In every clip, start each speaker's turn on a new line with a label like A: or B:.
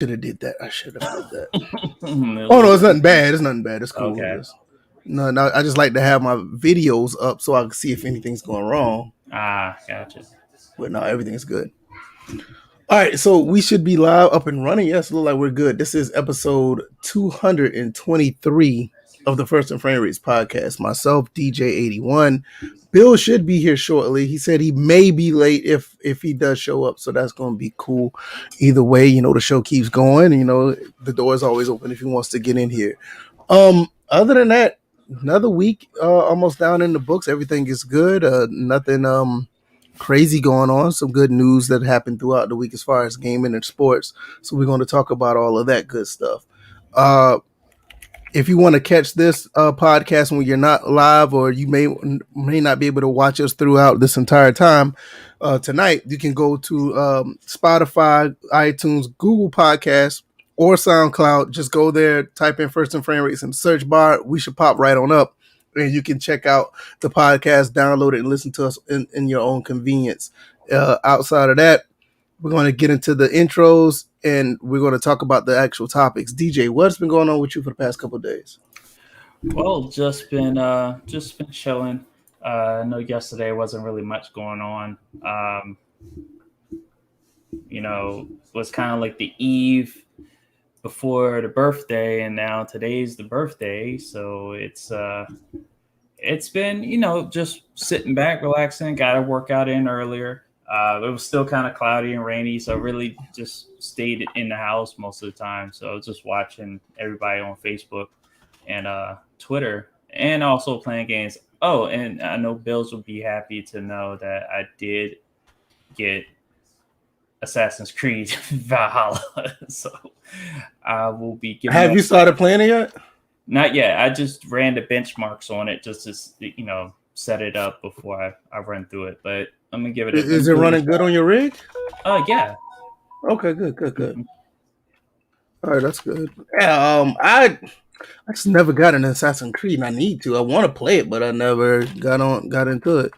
A: Should have did that. I should have did that. Oh no, it's nothing bad. It's nothing bad. It's cool.
B: Okay.
A: No, I just like to have my videos up so I can see if anything's going wrong.
B: Gotcha.
A: But no, everything's good. All right, so we should be live, up and running. Yes, look like we're good. This is episode 223 of the First and Framerates podcast. Myself, DJ81. Bill should be here shortly. He said he may be late if he does show up, so that's going to be cool. Either way, the show keeps going. The door is always open if he wants to get in here. Other than that, another week almost down in the books. Everything is good. Nothing crazy going on. Some good news that happened throughout the week as far as gaming and sports. So we're going to talk about all of that good stuff. If you want to catch this podcast when you're not live, or you may not be able to watch us throughout this entire time, tonight, you can go to Spotify, iTunes, Google Podcasts, or SoundCloud. Just go there, type in First and Framerates in the search bar. We should pop right on up. And you can check out the podcast, download it, and listen to us in your own convenience. Outside of that, we're going to get into the intros, and we're going to talk about the actual topics. DJ, what's been going on with you for the past couple of days?
B: Well, just been chilling. I know yesterday wasn't really much going on. Was kind of like the eve before the birthday, and now today's the birthday, so it's been just sitting back, relaxing. Got a workout in earlier. It was still kind of cloudy and rainy, so I really just stayed in the house most of the time. So I was just watching everybody on Facebook and Twitter, and also playing games. Oh, and I know Bills will be happy to know that I did get Assassin's Creed Valhalla, so I will be giving.
A: Have you started playing it yet?
B: Not yet. I just ran the benchmarks on it just to set it up before I run through it. But I'm gonna give it.
A: Is it running good on your rig?
B: Yeah.
A: Okay, good. Mm-hmm. All right, that's good. Yeah, I just never got an Assassin's Creed, and I need to. I want to play it, but I never got into it.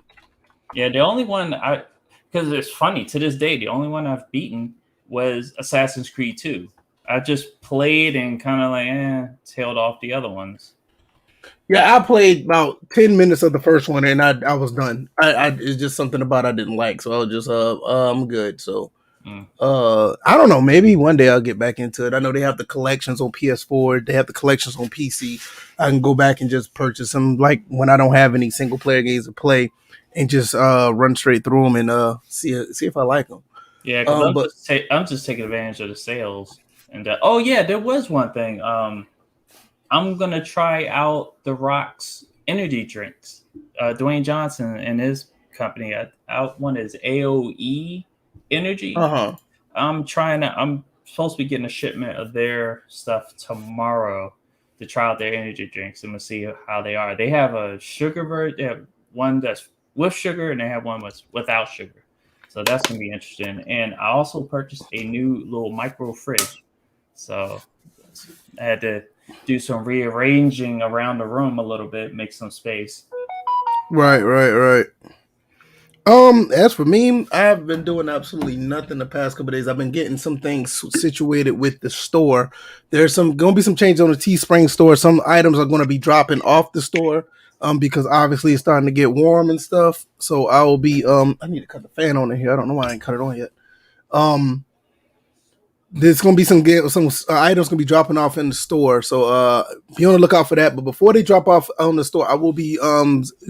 B: Yeah, the only one because it's funny, to this day, the only one I've beaten was Assassin's Creed 2. I just played and kind of tailed off the other ones.
A: Yeah, I played about 10 minutes of the first one, and I was done. It's just something about I didn't like, so I was just I'm good. So I don't know, maybe one day I'll get back into it. I know they have the collections on PS4, they have the collections on PC. I can go back and just purchase them, like when I don't have any single player games to play, and just run straight through them and see if I like them.
B: Yeah, I'm just taking advantage of the sales. And there was one thing. I'm gonna try out the Rock's energy drinks. Dwayne Johnson and his company out one is AOE Energy. I'm supposed to be getting a shipment of their stuff tomorrow to try out their energy drinks. I'm gonna see how they are. They have a sugar version. They have one that's with sugar, and they have one without sugar. So that's gonna be interesting. And I also purchased a new little micro fridge. So I had to do some rearranging around the room a little bit, make some space.
A: Right. As for me, I've been doing absolutely nothing the past couple of days. I've been getting some things situated with the store. There's going to be some changes on the Teespring store. Some items are going to be dropping off the store because obviously it's starting to get warm and stuff. So I will be I need to cut the fan on in here. I don't know why I ain't cut it on yet. There's going to be some items going to be dropping off in the store. So be on the lookout for that. But before they drop off on the store, I will be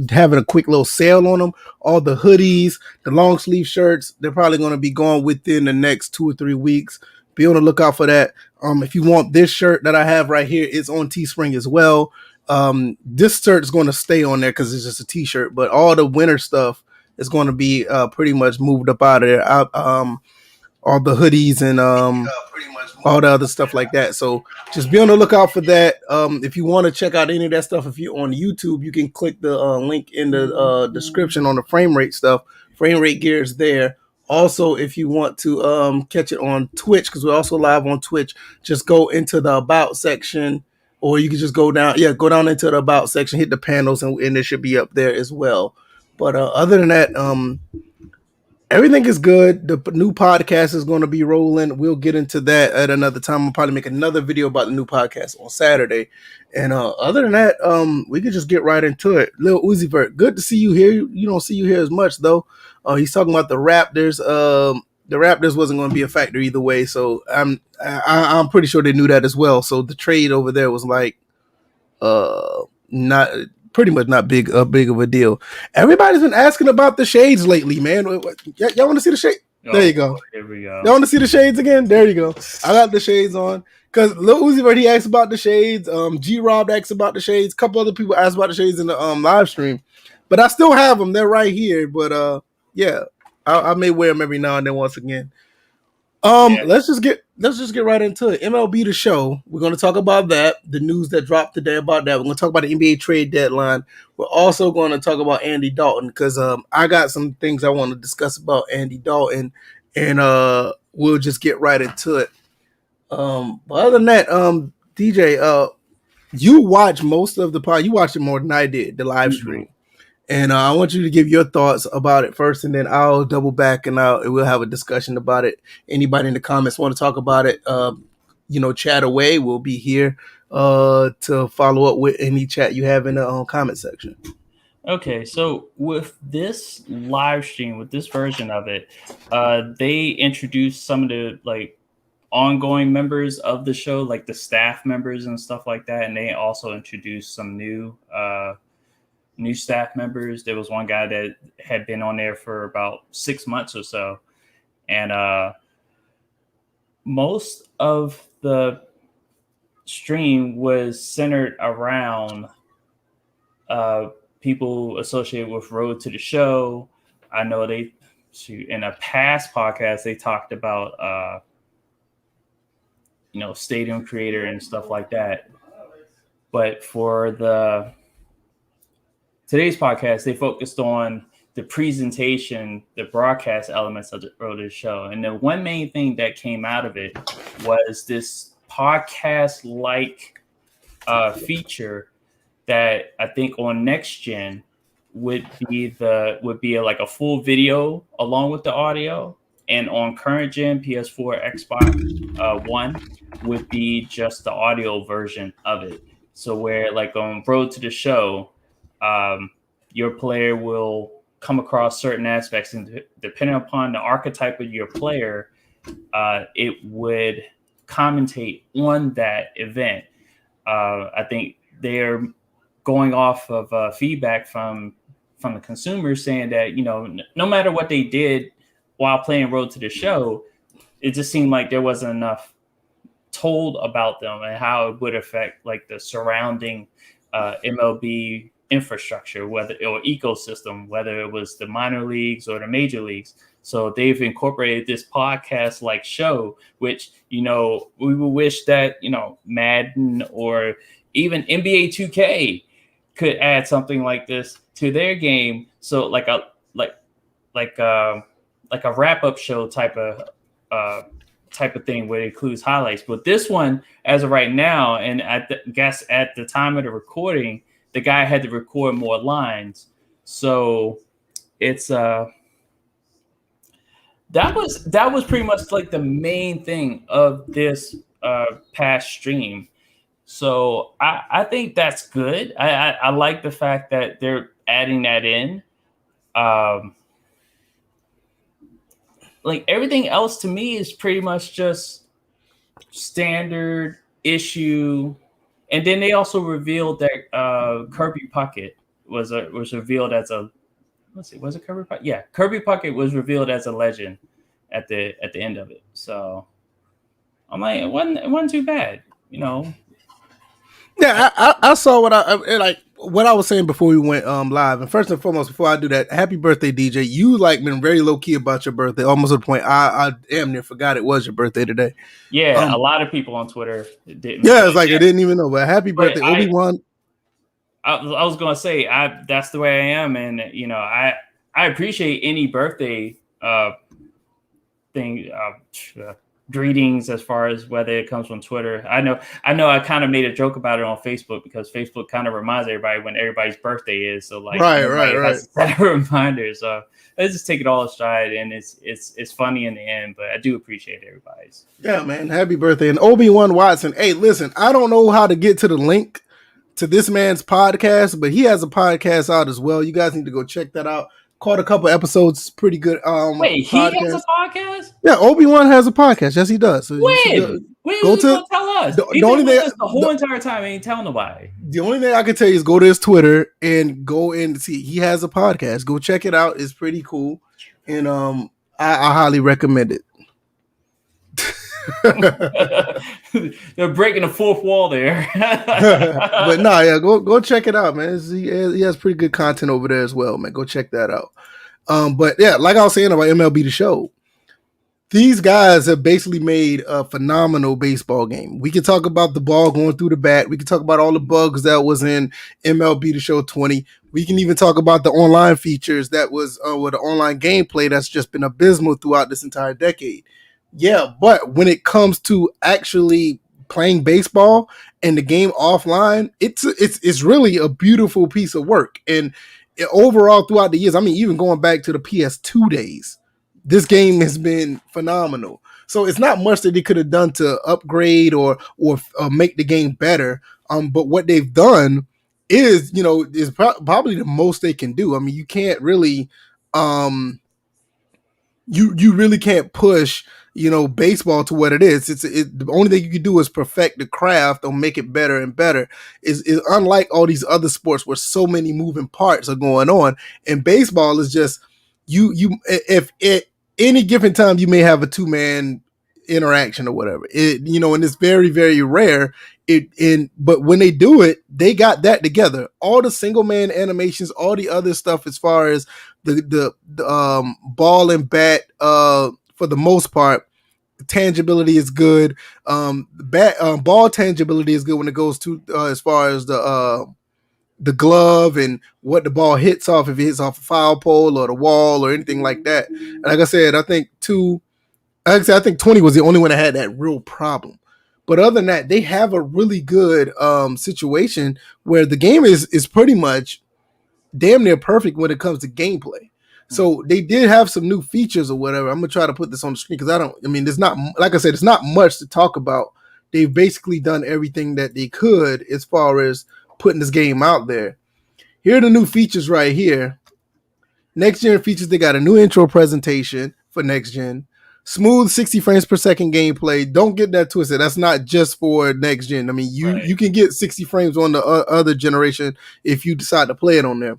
A: having a quick little sale on them. All the hoodies, the long sleeve shirts, they're probably going to be gone within the next 2 or 3 weeks. Be on the lookout for that. If you want this shirt that I have right here, it's on Teespring as well. This shirt is going to stay on there because it's just a t-shirt. But all the winter stuff is going to be pretty much moved up out of there. All the hoodies and all the other stuff like that. So just be on the lookout for that. If you want to check out any of that stuff, if you're on YouTube, you can click the link in the description on the frame rate stuff. Frame rate gear is there. Also, if you want to catch it on Twitch, because we're also live on Twitch, just go into the About section, or you can just go down into the About section, hit the panels, and it should be up there as well. But other than that, Everything is good. The new podcast is going to be rolling. We'll get into that at another time. I'll probably make another video about the new podcast on Saturday. And other than that, we could just get right into it. Lil Uzi Vert, good to see you here. You don't see you here as much though. He's talking about the Raptors. The Raptors wasn't going to be a factor either way, so I'm pretty sure they knew that as well. So the trade over there was like not pretty much not big of a deal. Everybody's been asking about the shades lately, man. Y'all want to see the shade? There you go.
B: Here we go.
A: Y'all want to see the shades again? There you go. I got the shades on because Lil Uzi Vert, he asked about the shades. G Rob asked about the shades. A couple other people asked about the shades in the live stream, but I still have them. They're right here. But yeah, I may wear them every now and then once again. Let's just get right into it. MLB The Show. We're going to talk about that. The news that dropped today about that. We're going to talk about the NBA trade deadline. We're also going to talk about Andy Dalton because I got some things I want to discuss about Andy Dalton, and we'll just get right into it. But other than that, DJ, you watch most of the pod. You watched it more than I did, the live stream. And I want you to give your thoughts about it first, and then I'll double back and we'll have a discussion about it. Anybody in the comments want to talk about it, chat away. We'll be here to follow up with any chat you have in the comment section.
B: Okay, so with this live stream, with this version of it, they introduced some of the ongoing members of the show, like the staff members and stuff like that, and they also introduced some new staff members. There was one guy that had been on there for about 6 months or so. And most of the stream was centered around people associated with Road to the Show. I know in a past podcast, they talked about, Stadium Creator and stuff like that. But for today's podcast, they focused on the presentation, the broadcast elements of the Road to the Show. And the one main thing that came out of it was this podcast-like feature that I think on Next Gen would be like a full video along with the audio. And on current gen, PS4, Xbox One would be just the audio version of it. So where like on Road to the Show, your player will come across certain aspects, and depending upon the archetype of your player, it would commentate on that event. I think they're going off of feedback from the consumers saying that, no matter what they did while playing Road to the Show, it just seemed like there wasn't enough told about them and how it would affect like the surrounding MLB infrastructure, or ecosystem, whether it was the minor leagues or the major leagues. So they've incorporated this podcast like show, which, we would wish that, Madden or even NBA 2K could add something like this to their game. So like a wrap-up show type of thing where it includes highlights. But this one, as of right now, and at the time of the recording, the guy had to record more lines. So it's that was pretty much like the main thing of this past stream. So I think that's good. I like the fact that they're adding that in. Like everything else to me is pretty much just standard issue. And then they also revealed that Kirby Puckett was revealed as a, was it Kirby Puckett? Yeah, Kirby Puckett was revealed as a legend at the end of it. So I'm like, it wasn't too bad,
A: Yeah, I saw what I was saying before we went live. And first and foremost, before I do that, happy birthday, DJ. You been very low key about your birthday, almost to the point I damn near forgot it was your birthday today.
B: Yeah, a lot of people on Twitter didn't.
A: Yeah, it's like I didn't even know. But happy birthday, Obi-Wan.
B: I was gonna say that's the way I am, and I appreciate any birthday thing. greetings as far as whether it comes from Twitter. I know I kind of made a joke about it on Facebook because Facebook kind of reminds everybody when everybody's birthday is. So like everybody has to set a reminder. So let's just take it all stride, and it's funny in the end, but I do appreciate everybody's.
A: Yeah, man. Happy birthday. And Obi-Wan Watson. Hey, listen, I don't know how to get to the link to this man's podcast, but he has a podcast out as well. You guys need to go check that out. Caught a couple episodes, pretty good.
B: Wait, he has a podcast?
A: Yeah, Obi-Wan has a podcast. Yes, he does. So
B: when? Go to tell us. The only thing the whole entire time ain't tell nobody.
A: The only thing I can tell you is go to his Twitter and go and see. He has a podcast. Go check it out. It's pretty cool, and I highly recommend it.
B: They're breaking the fourth wall there.
A: But no, yeah, go check it out, man. He has pretty good content over there as well, man. Go check that out. But yeah, like I was saying about MLB The Show, these guys have basically made a phenomenal baseball game. We can talk about the ball going through the bat. We can talk about all the bugs that was in MLB The Show 20. We can even talk about the online features that was with the online gameplay that's just been abysmal throughout this entire decade. Yeah, but when it comes to actually playing baseball and the game offline, it's really a beautiful piece of work. And overall throughout the years, I mean, even going back to the PS2 days, this game has been phenomenal. So it's not much that they could have done to upgrade or make the game better. But what they've done is, is probably the most they can do. I mean, you can't really, you really can't push, baseball to what it is. The only thing you can do is perfect the craft or make it better and better. Is unlike all these other sports where so many moving parts are going on, and baseball is just if at any given time you may have a 2-man interaction or whatever, and it's very, very rare. But when they do it, they got that together. All the single man animations, all the other stuff as far as the ball and bat, for the most part, tangibility is good. Ball tangibility is good when it goes to as far as the glove and what the ball hits off, if it hits off a foul pole or the wall or anything like that. And like I said, I think 20 was the only one that had that real problem. But other than that, they have a really good situation where the game is pretty much damn near perfect when it comes to gameplay. So they did have some new features or whatever. I'm gonna try to put this on the screen because there's not, like I said, it's not much to talk about. They've basically done everything that they could as far as putting this game out there. Here are the new features right here. Next gen features, they got a new intro presentation for next gen. Smooth 60 frames per second gameplay. Don't get that twisted. That's not just for next gen. I mean, you can get 60 frames on the other generation if you decide to play it on there.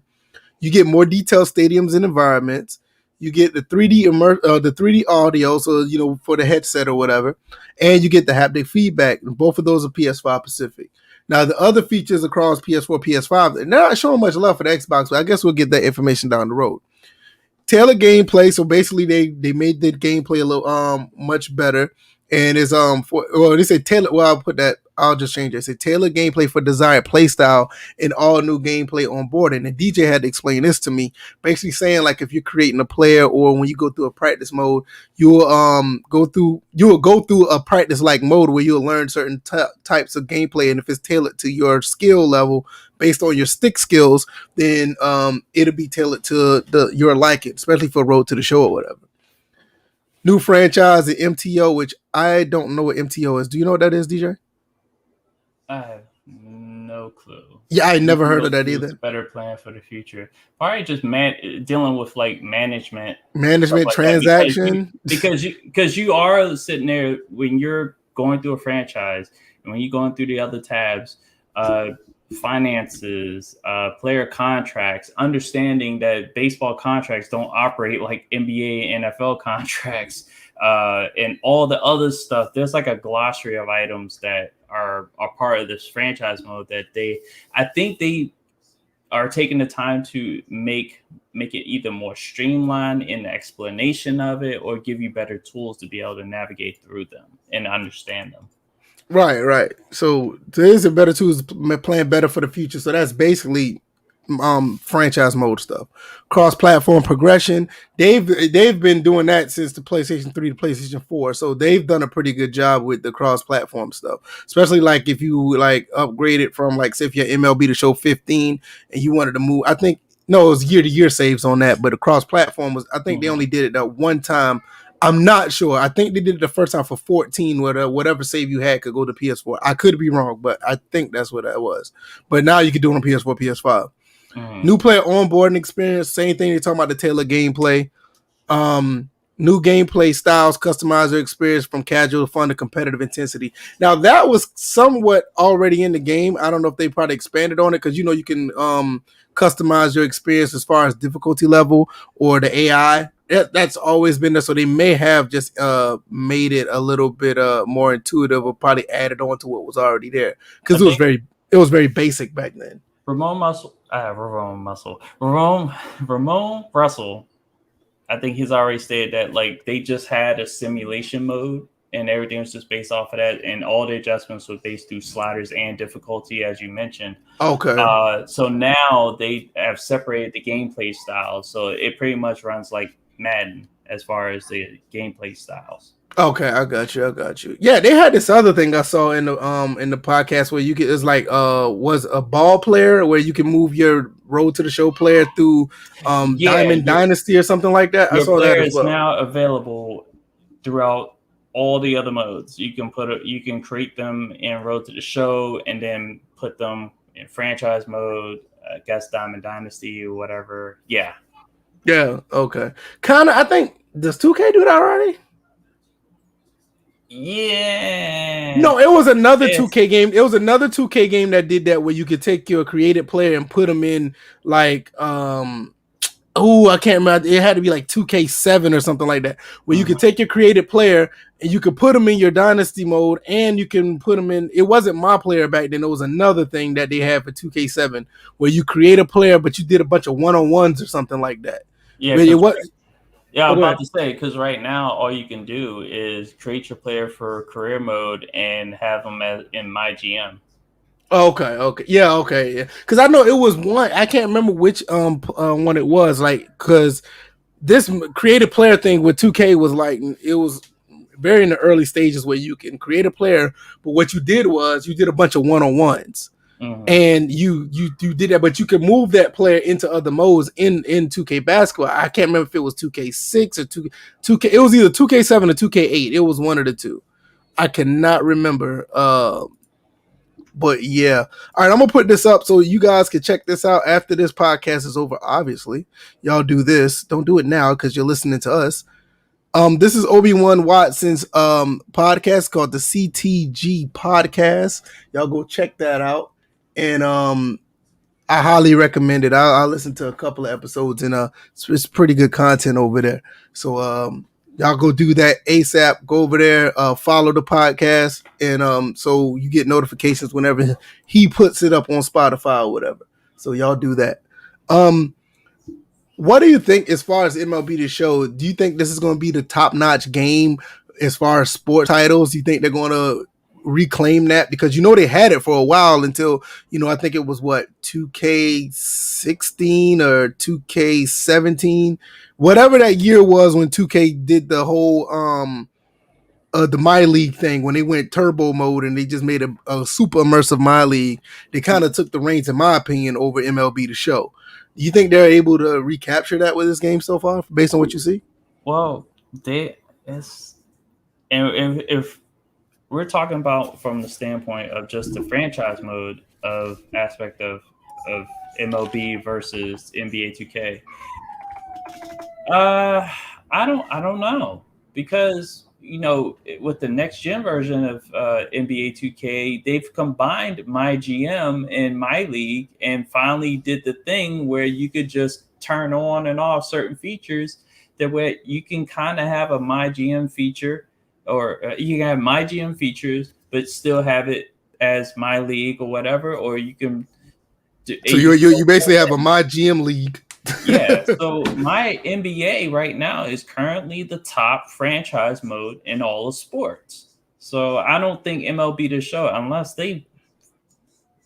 A: You get more detailed stadiums and environments. You get the 3D audio, so for the headset or whatever, and you get the haptic feedback. Both of those are PS5 specific. Now the other features across PS4, PS5, they're not showing much love for the Xbox, but I guess we'll get that information down the road. Tailored gameplay, so basically they made the gameplay a little much better, and is they say tailored. Well, I'll just change it. They say tailored gameplay for desired playstyle and all new gameplay on board. And the DJ had to explain this to me, basically saying like if you're creating a player or when you go through a practice mode, you'll go through a practice like mode where you'll learn certain types of gameplay, and if it's tailored to your skill level based on your stick skills, then it'll be tailored to your liking, especially for Road to the Show or whatever. New franchise, the MTO, which I don't know what MTO is. Do you know what that is, DJ?
B: I have no clue.
A: Yeah, I never heard of that either.
B: It's a better plan for the future. Probably just dealing with like management
A: like transaction.
B: Because you are sitting there when you're going through a franchise and when you're going through the other tabs, finances, player contracts, understanding that baseball contracts don't operate like NBA and NFL contracts, and all the other stuff. There's like a glossary of items that are part of this franchise mode that I think they are taking the time to make it either more streamlined in the explanation of it or give you better tools to be able to navigate through them and understand them.
A: Right. So today's a better tools, playing better for the future. So that's basically franchise mode stuff. Cross-platform progression. They've been doing that since the PlayStation 3 to PlayStation 4. So they've done a pretty good job with the cross-platform stuff. Especially like if you like upgrade it from like say if you're MLB to show 15 and you wanted to move. I think no, it was year-to-year saves on that, but the cross-platform was I think they only did it that one time. I'm not sure. I think they did it the first time for 14, where whatever save you had could go to PS4. I could be wrong, but I think that's what that was. But now you can do it on PS4, PS5. New player onboarding experience, same thing. They're talking about the tailored gameplay. New gameplay styles, customize your experience from casual to fun to competitive intensity. Now that was somewhat already in the game. I don't know if they probably expanded on it because you know you can customize your experience as far as difficulty level or the AI. That's always been there. So they may have just made it a little bit more intuitive or probably added on to what was already there because it was very basic back then.
B: Ramon Russell. I think he's already stated that like they just had a simulation mode and everything was just based off of that, and all the adjustments were based through sliders and difficulty, as you mentioned.
A: Okay.
B: So now they have separated the gameplay styles, so it pretty much runs like Madden as far as the gameplay styles.
A: Okay, I got you. Yeah, they had this other thing I saw in the podcast where you could it's like was a ball player where you can move your Road to the Show player through Diamond Dynasty or something like that. I saw that as well.
B: It's now available throughout all the other modes. You can create them in Road to the Show and then put them in franchise mode, I guess Diamond Dynasty or whatever. Yeah.
A: Yeah, okay. Kinda I think does 2K do that already?
B: Yeah.
A: No, it was another 2K game. It was another 2K game that did that where you could take your created player and put them in like I can't remember. It had to be like 2K7 or something like that, where you could take your created player and you could put them in your dynasty mode, and you can put them in. It wasn't my player back then. It was another thing that they had for 2K7, where you create a player, but you did a bunch of 1-on-1s or something like that.
B: Yeah, I'm about to say because right now all you can do is create your player for career mode and have them in my GM.
A: Okay. Yeah. Because I know it was one. I can't remember which one it was. Like, because this creative player thing with 2K was like it was very in the early stages where you can create a player, but what you did was you did a bunch of 1-on-1s. And you did that, but you could move that player into other modes in 2K basketball. I can't remember if it was 2K6 or 2K. It was either 2K7 or 2K8. It was one of the two. I cannot remember. But yeah. All right, I'm gonna put this up so you guys can check this out after this podcast is over. Obviously, y'all do this. Don't do it now because you're listening to us. This is Obi-Wan Watson's podcast called the CTG Podcast. Y'all go check that out. And I highly recommend it. I listened to a couple of episodes and it's pretty good content over there. So y'all go do that ASAP. Go over there, follow the podcast, and so you get notifications whenever he puts it up on Spotify or whatever. So y'all do that. What do you think as far as MLB The Show? Do you think this is going to be the top-notch game as far as sports titles? Do you think they're going to reclaim that? Because you know they had it for a while until, you know, I think it was what 2K16 or 2K17, whatever that year was when 2K did the whole the My League thing when they went turbo mode and they just made a super immersive My League. They kind of took the reins, in my opinion, over MLB The Show. Do you think they're able to recapture that with this game so far, based on what you see?
B: Well, if we're talking about from the standpoint of just the franchise mode of aspect of MLB versus NBA 2K. I don't know, because you know, with the next gen version of NBA 2K, they've combined My GM and My League and finally did the thing where you could just turn on and off certain features that way you can kind of have a My GM feature, or you can have My GM features, but still have it as My League or whatever, or you can.
A: So you basically have a My GM league.
B: Yeah. So my NBA right now is currently the top franchise mode in all of sports. So I don't think MLB The Show, unless they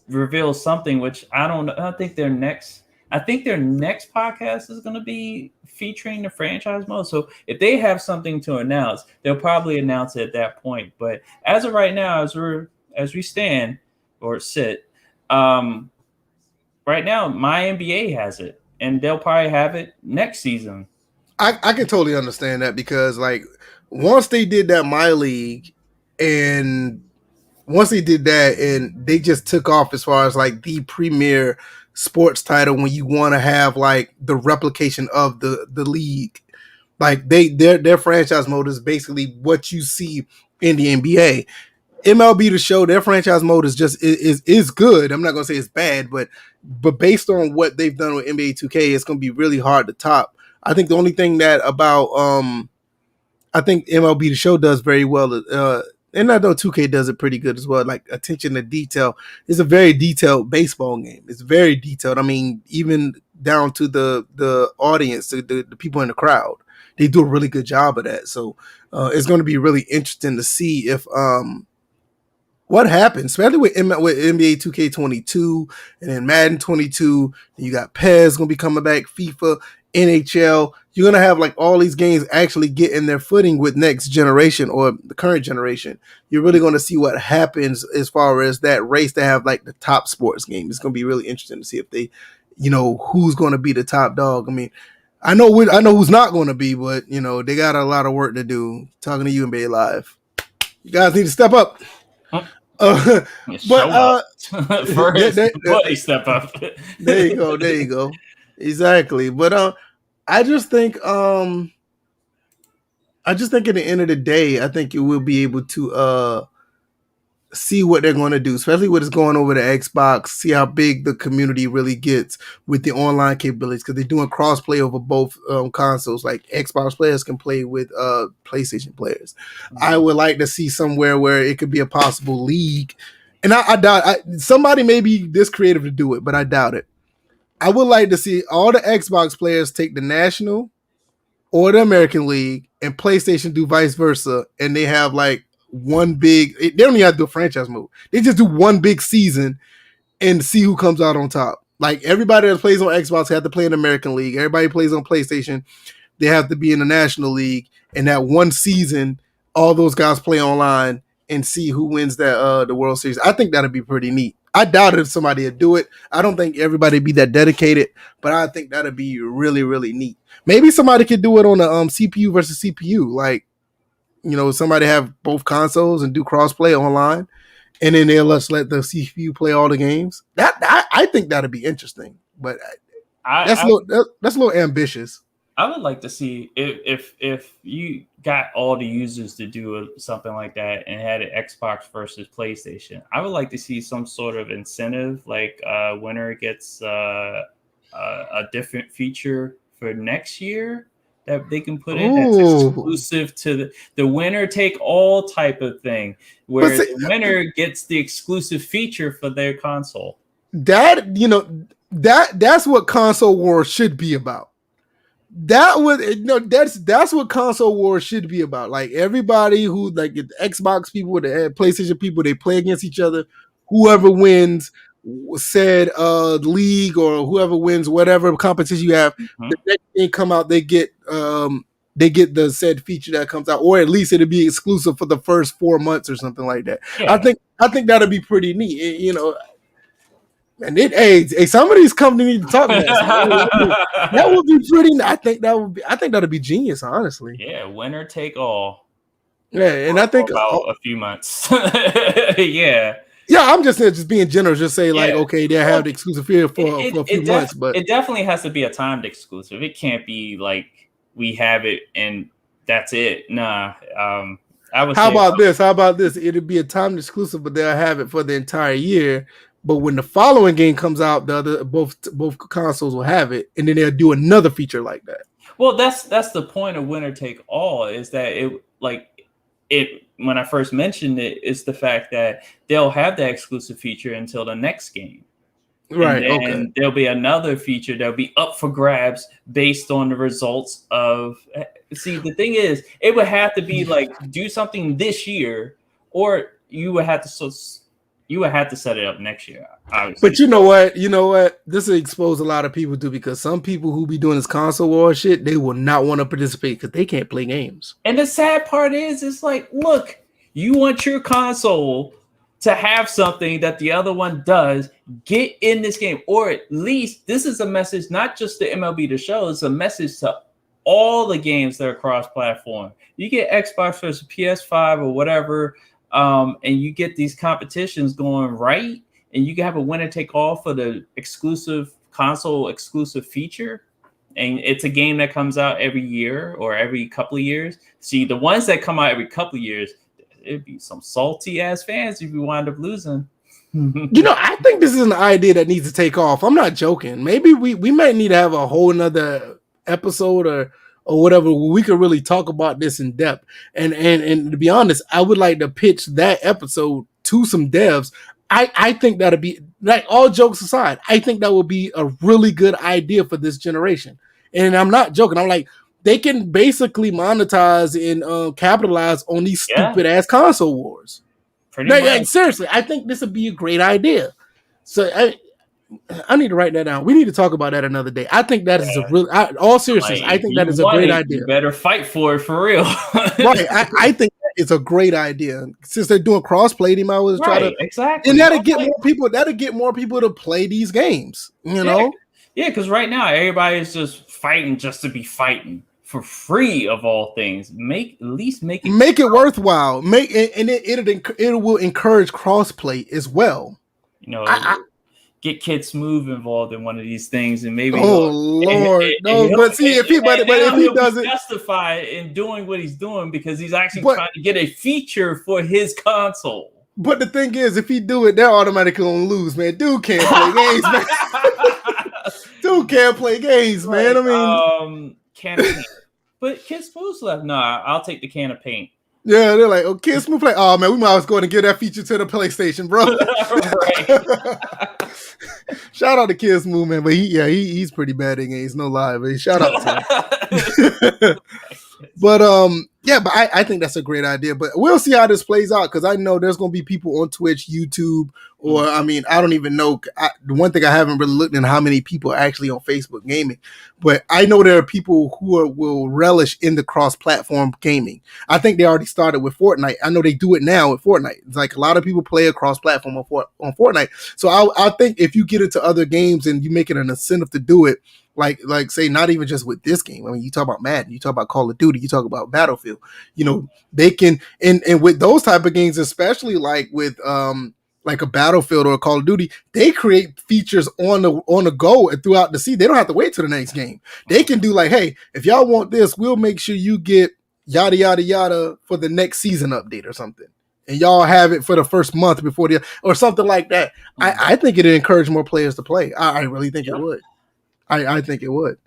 B: reveal something, which I don't know. I think their next I think their next podcast is going to be featuring the franchise mode. So if they have something to announce, they'll probably announce it at that point. But as of right now, as we stand or sit, right now my NBA has it, and they'll probably have it next season.
A: I can totally understand that because like once they did that My League and once they did that and they just took off as far as like the premier sports title when you want to have like the replication of the league. Like their franchise mode is basically what you see in the NBA. MLB The Show, their franchise mode is just is good. I'm not gonna say it's bad, but based on what they've done with NBA 2K, it's gonna be really hard to top. I think the only thing that about I think MLB The Show does very well, and I know 2K does it pretty good as well. Like attention to detail. It's a very detailed baseball game. It's very detailed. I mean, even down to the audience, the people in the crowd, they do a really good job of that. So it's going to be really interesting to see if what happens, especially with NBA 2K22 and then Madden 22. And you got PES going to be coming back, FIFA, NHL. You're going to have like all these games actually getting their footing with next generation or the current generation. You're really going to see what happens as far as that race to have like the top sports game. It's going to be really interesting to see if they, who's going to be the top dog. I mean, I know who's not going to be, but they got a lot of work to do. Talking to you, NBA Live. You guys need to step up.
B: But first, buddy, step up.
A: There you go. Exactly. But I just think at the end of the day, I think you will be able to see what they're going to do, especially what is going over the Xbox, see how big the community really gets with the online capabilities, because they're doing cross-play over both consoles. Like Xbox players can play with PlayStation players. Mm-hmm. I would like to see somewhere where it could be a possible league. And I doubt somebody may be this creative to do it, but I doubt it. I would like to see all the Xbox players take the National or the American League and PlayStation do vice versa, and they have like one big, they don't even have to do a franchise mode. They just do one big season and see who comes out on top. Like everybody that plays on Xbox have to play in the American League. Everybody plays on PlayStation, they have to be in the National League. And that one season, all those guys play online and see who wins that the World Series. I think that'd be pretty neat. I doubt if somebody would do it. I don't think everybody would be that dedicated, but I think that'd be really, really neat. Maybe somebody could do it on a CPU versus CPU. Like, somebody have both consoles and do crossplay online, and then they'll let the CPU play all the games. I think that'd be interesting, but that's a little ambitious.
B: I would like to see if you got all the users to do something like that and had an Xbox versus PlayStation. I would like to see some sort of incentive, like winner gets a different feature for next year that they can put in that's exclusive to the winner take all type of thing, where the winner gets the exclusive feature for their console.
A: That's what console wars should be about. That's what console wars should be about. Like everybody who like the Xbox people, the PlayStation people, they play against each other. Whoever wins said league or whoever wins whatever competition you have, the next thing come out, they get the said feature that comes out, or at least it'll be exclusive for the first 4 months or something like that. Yeah. I think that'll be pretty neat, And some of these companies need to talk about that. That would be pretty. I think that'd be genius, honestly.
B: Yeah, winner take all.
A: Yeah, and I think
B: about a few months. Yeah.
A: Yeah, I'm just being generous. Just say like, okay, they have the exclusive feature for a few months, but
B: it definitely has to be a timed exclusive. It can't be like we have it and that's it. Nah.
A: How about this? It'd be a timed exclusive, but they'll have it for the entire year. But when the following game comes out, both consoles will have it, and then they'll do another feature like that.
B: Well, that's the point of winner take all, is that when I first mentioned it, is the fact that they'll have that exclusive feature until the next game.
A: Right.
B: And there'll be another feature that'll be up for grabs based on the results of. See, the thing is, it would have to be like do something this year, or you would have to you would have to set it up next year, obviously.
A: But you know what? This will expose a lot of people too, because some people who be doing this console war shit, they will not want to participate because they can't play games.
B: And the sad part is, it's like, look, you want your console to have something that the other one does, get in this game. Or at least this is a message, not just to MLB The Show, it's a message to all the games that are cross-platform. You get Xbox versus PS5 or whatever, and you get these competitions going right, and you can have a winner-take-all for the exclusive console exclusive feature. And it's a game that comes out every year or every couple of years. See, the ones that come out every couple of years, it'd be some salty ass fans if you wind up losing.
A: I think this is an idea that needs to take off. I'm not joking. Maybe we might need to have a whole nother episode or whatever where we could really talk about this in depth. And to be honest, I would like to pitch that episode to some devs. I think that'd be, like, all jokes aside, I think that would be a really good idea for this generation. And I'm not joking. I'm like, they can basically monetize and capitalize on these stupid ass console wars. Like, seriously, I think this would be a great idea. So I need to write that down. We need to talk about that another day. I think that is a real, all seriousness, I think that is a great idea.
B: You better fight for it for real.
A: Right. I think it's a great idea. Since they're doing crossplay, they might as well try to
B: exactly.
A: And that'll get more people to play these games. You know?
B: Yeah, because right now everybody is just fighting just to be fighting for free of all things. Make it worthwhile. It will encourage crossplay as well. Get Kid Smooth involved in one of these things, and maybe
A: Lord, but see if he doesn't
B: justify in doing what he's doing because he's actually trying to get a feature for his console.
A: But the thing is, if he do it, they're automatically gonna lose, man. Dude can't play games, man. Dude can't play games, man. I mean,
B: can of paint. But Kid Smooth's left. Nah, I'll take the can of paint.
A: Yeah, they're like, Kid Smooth play. Oh man, we might as well go and give that feature to the PlayStation, bro. Shout out to Kid Smooth, man. But he's pretty bad in games, no lie. But shout out to him. But I think that's a great idea. But we'll see how this plays out, because I know there's gonna be people on Twitch, YouTube, or I don't even know. The one thing I haven't really looked into how many people are actually on Facebook gaming, but I know there are people who will relish in the cross-platform gaming. I think they already started with Fortnite. I know they do it now with Fortnite. It's like a lot of people play a cross-platform on Fortnite. So I think if you get into other games and you make it an incentive to do it, like say, not even just with this game. I mean, you talk about Madden, you talk about Call of Duty, you talk about Battlefield. They can, and with those type of games, especially like with like a Battlefield or a Call of Duty, they create features on the go and throughout the season. They don't have to wait till the next game. They can do like, hey, if y'all want this, we'll make sure you get yada yada yada for the next season update or something, and y'all have it for the first month before or something like that. I think it'd encourage more players to play. I really think it would. I think it would.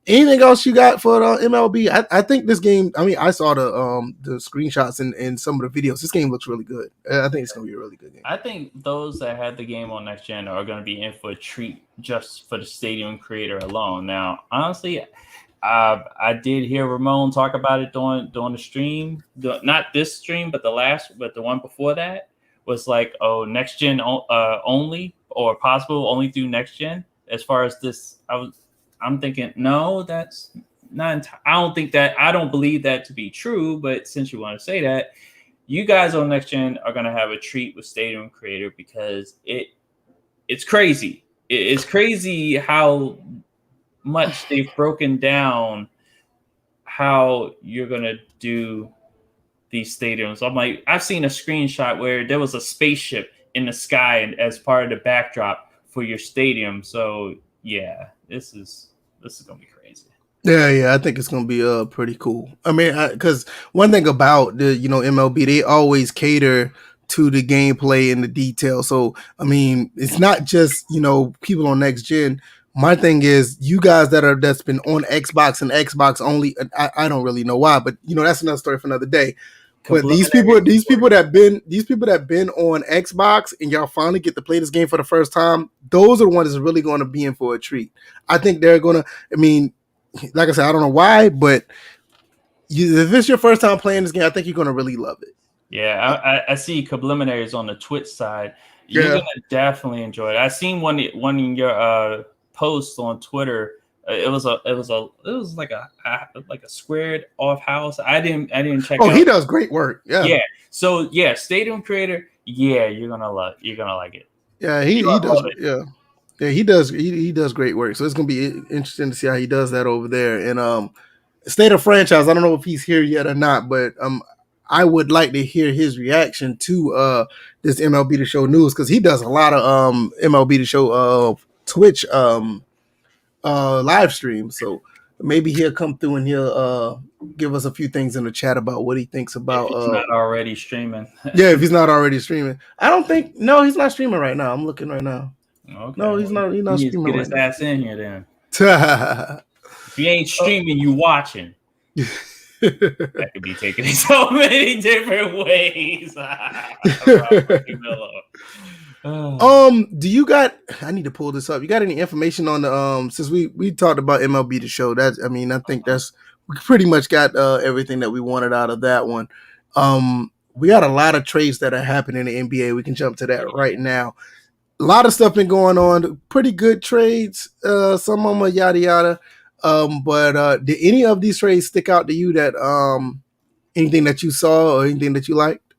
A: Anything else you got for MLB? I think this game, I saw the screenshots and some of the videos. This game looks really good. I think it's going to be a really good game.
B: I think those that had the game on next gen are going to be in for a treat just for the stadium creator alone. Now, honestly, I did hear Ramon talk about it during the stream. Not this stream, but the one before that was like, next gen only, or possible only through next gen. As far as this, I'm thinking, no, that's not. I don't believe that to be true. But since you want to say that, you guys on next gen are going to have a treat with Stadium Creator, because it's crazy. It's crazy how much they've broken down how you're going to do these stadiums. I'm like, I've seen a screenshot where there was a spaceship in the sky as part of the backdrop for your stadium. So yeah, this is gonna be crazy.
A: Yeah, I think it's gonna be pretty cool. Because one thing about the MLB, they always cater to the gameplay and the detail. So it's not just people on next gen. My thing is, you guys that's been on Xbox and Xbox only. I don't really know why, but that's another story for another day. But these people that been on Xbox and y'all finally get to play this game for the first time, those are the ones that's really going to be in for a treat. I think they're going to, like I said, I don't know why, but if it's your first time playing this game, I think you're going to really love it.
B: Yeah, I see Subliminaries on the Twitch side. You're
A: Yeah.
B: gonna definitely enjoy it. I seen one in your posts on Twitter. It was like a squared off house. I didn't check
A: Oh,
B: out.
A: he does great work. Yeah.
B: Yeah. So yeah, Stadium Creator. Yeah, you're gonna like it.
A: Yeah,
B: You're
A: he
B: gonna
A: does.
B: love it.
A: Yeah. Yeah, he does great work. So it's gonna be interesting to see how he does that over there. And State of Franchise, I don't know if he's here yet or not, but I would like to hear his reaction to this MLB The Show news, because he does a lot of MLB The Show Twitch live streams. So maybe he'll come through and he'll give us a few things in the chat about what he thinks about
B: If he's not already streaming.
A: yeah, if he's not already streaming. I don't think no, he's not streaming right now. I'm looking right now.
B: Okay.
A: No, he's not streaming
B: get
A: right
B: his
A: now.
B: ass in here then.
A: That
B: If you ain't streaming, you watching. That could be taken in so many different ways.
A: Do you got? I need to pull this up. You got any information on the since we talked about MLB The Show? I think we pretty much got everything that we wanted out of that one. We got a lot of trades that are happening in the NBA. We can jump to that right now. A lot of stuff been going on. Pretty good trades. Some of them are yada yada. But did any of these trades stick out to you? That anything that you saw or anything that you liked?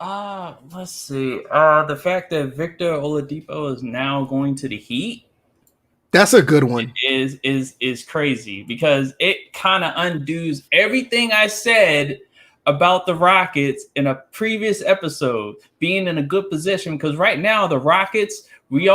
B: Let's see. The fact that Victor Oladipo is now going to the Heat.
A: That's a good one.
B: Is crazy, because it kind of undoes everything I said about the Rockets in a previous episode being in a good position, because right now the Rockets, we've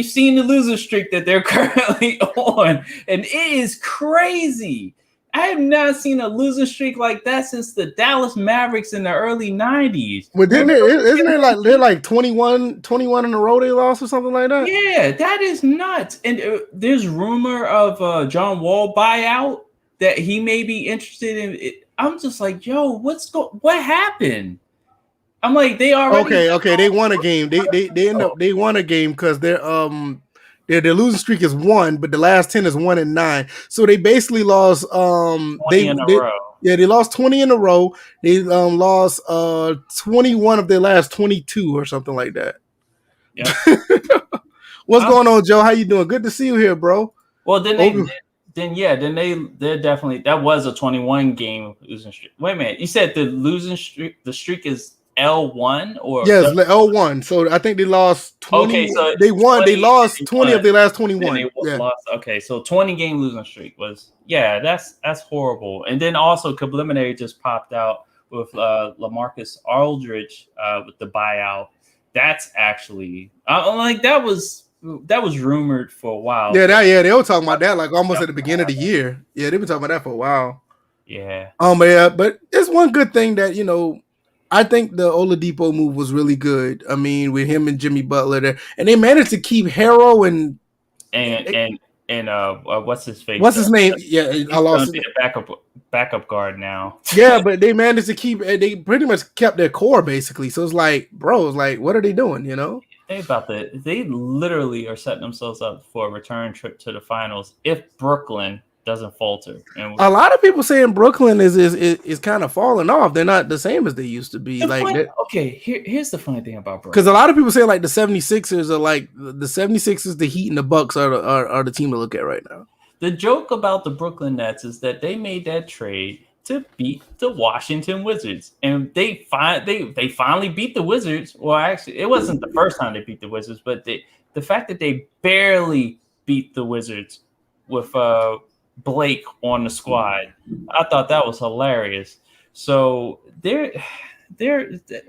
B: seen the loser streak that they're currently on, and it is crazy. I have not seen a losing streak like that since the Dallas Mavericks in the early 90s.
A: Well, isn't it like they're like 21 in a row they lost or something like that?
B: Yeah, that is nuts. And there's rumor of John Wall buyout, that he may be interested in it. I'm just like, yo, what happened? I'm like, they already
A: okay. They won a game. They won a game because their losing streak is 1, but the last 10 is 1-9. So they basically lost
B: 20 in a row.
A: Yeah, they lost 20 in a row. They lost 21 of their last 22 or something like that.
B: Yeah.
A: What's going on, Joe? How you doing? Good to see you here, bro.
B: Well, they're definitely, that was a 21 game losing streak. Wait a minute, you said the streak is L1 or
A: yes, L1. So I think they lost 20. Okay, so they won. They lost 20 of their last 21.
B: Lost. Okay, so 20 game losing streak was that's horrible. And then also Subliminary just popped out with LaMarcus Aldridge with the buyout. That's actually that was rumored for a while.
A: Yeah, they were talking about that like almost at the beginning of the year. Yeah, they've been talking about that for a while.
B: Yeah.
A: But it's one good thing that, I think the Oladipo move was really good. I mean, with him and Jimmy Butler there, and they managed to keep Harrow and
B: what's his face?
A: What's his name? Yeah, I lost
B: it. Backup guard now.
A: Yeah, but they managed to keep. They pretty much kept their core basically. So it's like, bro, it's like, what are they doing?
B: They literally are setting themselves up for a return trip to the finals if Brooklyn doesn't falter. And
A: a lot of people saying Brooklyn is kind of falling off. They're not the same as they used to be.
B: Here's the funny thing about Brooklyn.
A: Because a lot of people say like the 76ers are like the 76ers, the Heat, and the Bucks are the team to look at right now.
B: The joke about the Brooklyn Nets is that they made that trade to beat the Washington Wizards, and they finally beat the Wizards. Well, actually, it wasn't the first time they beat the Wizards, but the fact that they barely beat the Wizards with Blake on the squad, I thought that was hilarious. So they're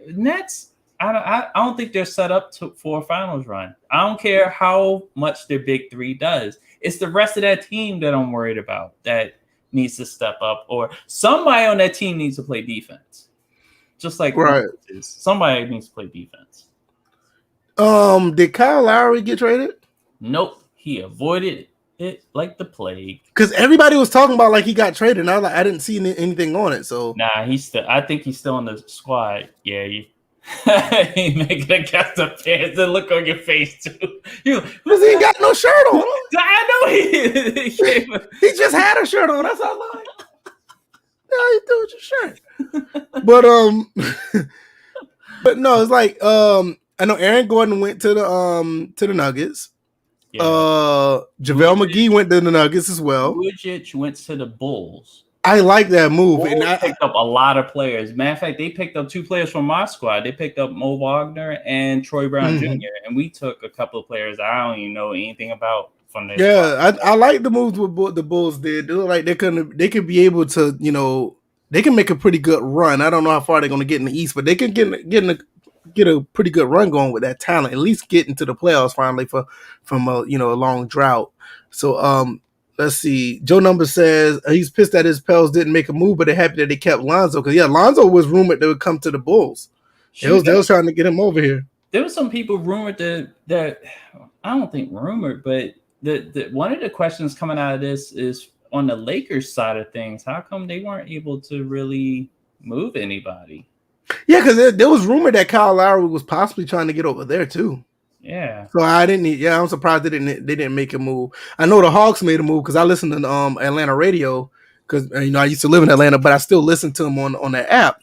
B: Nets. I don't think they're set up for a finals run. I don't care how much their big three does. It's the rest of that team that I'm worried about that needs to step up, or somebody on that team needs to play defense. Just like
A: right.
B: Somebody needs to play defense.
A: Did Kyle Lowry get traded?
B: Nope. He avoided it like the plague.
A: Because everybody was talking about like he got traded, and I was like, I didn't see anything on it. So
B: I think he's still on the squad. Yeah, he making a custom pants and look on your face too.
A: Because he ain't got no shirt on.
B: I know
A: he just had a shirt on. That's all. Yeah, you do with your shirt. But but no, it's like I know Aaron Gordon went to the Nuggets.
B: Yeah.
A: JaVale McGee went to the Nuggets as well.
B: Vujic went to the Bulls.
A: I like that move.
B: Bulls
A: And I
B: picked up a lot of players. Matter of fact, they picked up 2 players from my squad. They picked up Mo Wagner and Troy Brown Jr. And we took a couple of players I don't even know anything about from their
A: squad. I like the moves what the Bulls did. They look like they could be able to, you know, they can make a pretty good run. I don't know how far they're going to get in the East, but they can get a pretty good run going with that talent. At least get into the playoffs finally from a long drought. So let's see. Joe Number says he's pissed that his Pels didn't make a move, but they're happy that they kept Lonzo because Lonzo was rumored they would come to the Bulls. They was trying to get him over here.
B: There was some people rumored that I don't think rumored, but the one of the questions coming out of this is on the Lakers side of things. How come they weren't able to really move anybody?
A: Yeah, because there was rumor that Kyle Lowry was possibly trying to get over there too.
B: Yeah.
A: So I'm surprised they didn't make a move. I know the Hawks made a move because I listened to Atlanta radio because I used to live in Atlanta, but I still listen to them on that app.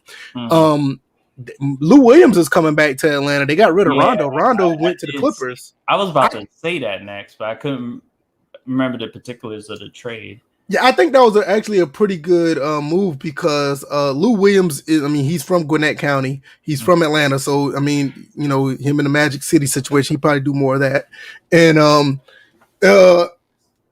A: Lou Williams is coming back to Atlanta. They got rid of Rondo. Rondo went to the Clippers.
B: I was about to say that next, but I couldn't remember the particulars of the trade.
A: Yeah, I think that was actually a pretty good move because Lou Williams he's from Gwinnett County. He's from Atlanta. So, him in the Magic City situation, he probably do more of that. And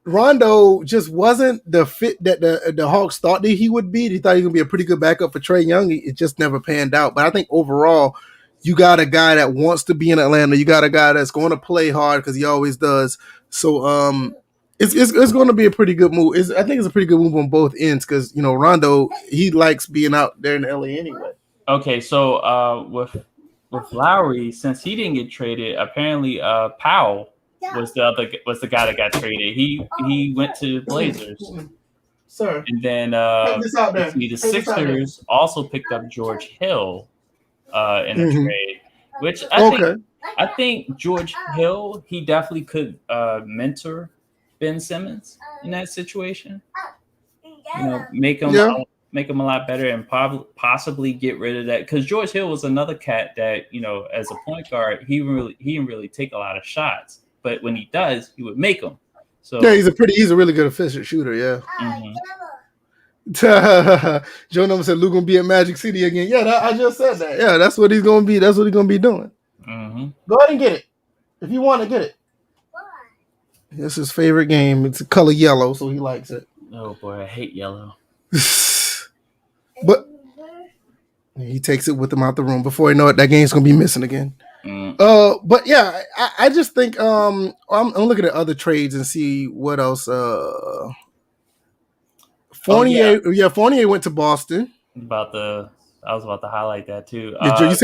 A: Rondo just wasn't the fit that the Hawks thought that he would be. They thought he was going to be a pretty good backup for Trae Young. It just never panned out. But I think overall, you got a guy that wants to be in Atlanta. You got a guy that's going to play hard because he always does. So, it's going to be a pretty good move. I think it's a pretty good move on both ends because Rondo, he likes being out there in LA anyway.
B: Okay, so with Lowry, since he didn't get traded, apparently Powell was the guy that got traded. He went to the Blazers,
A: sir.
B: And then the Sixers also picked up George Hill in a trade, which I think George Hill, he definitely could mentor Ben Simmons in that situation. Make him a lot better and possibly get rid of that, because George Hill was another cat that as a point guard, he didn't really take a lot of shots, but when he does, he would make them. So
A: he's a really good efficient shooter. Yeah. Joe Number said Luke gonna be at Magic City again. Yeah, I just said that. Yeah, that's what he's gonna be. That's what he's gonna be doing. Go ahead and get it if you want to get it. It's his favorite game. It's a color yellow, so he likes it.
B: Oh boy, I hate yellow.
A: But he takes it with him out the room. Before you know it, that game's gonna be missing again. But yeah, I just think I'm looking at other trades and see what else. Fournier, Fournier went to Boston.
B: I was about to highlight that too.
A: You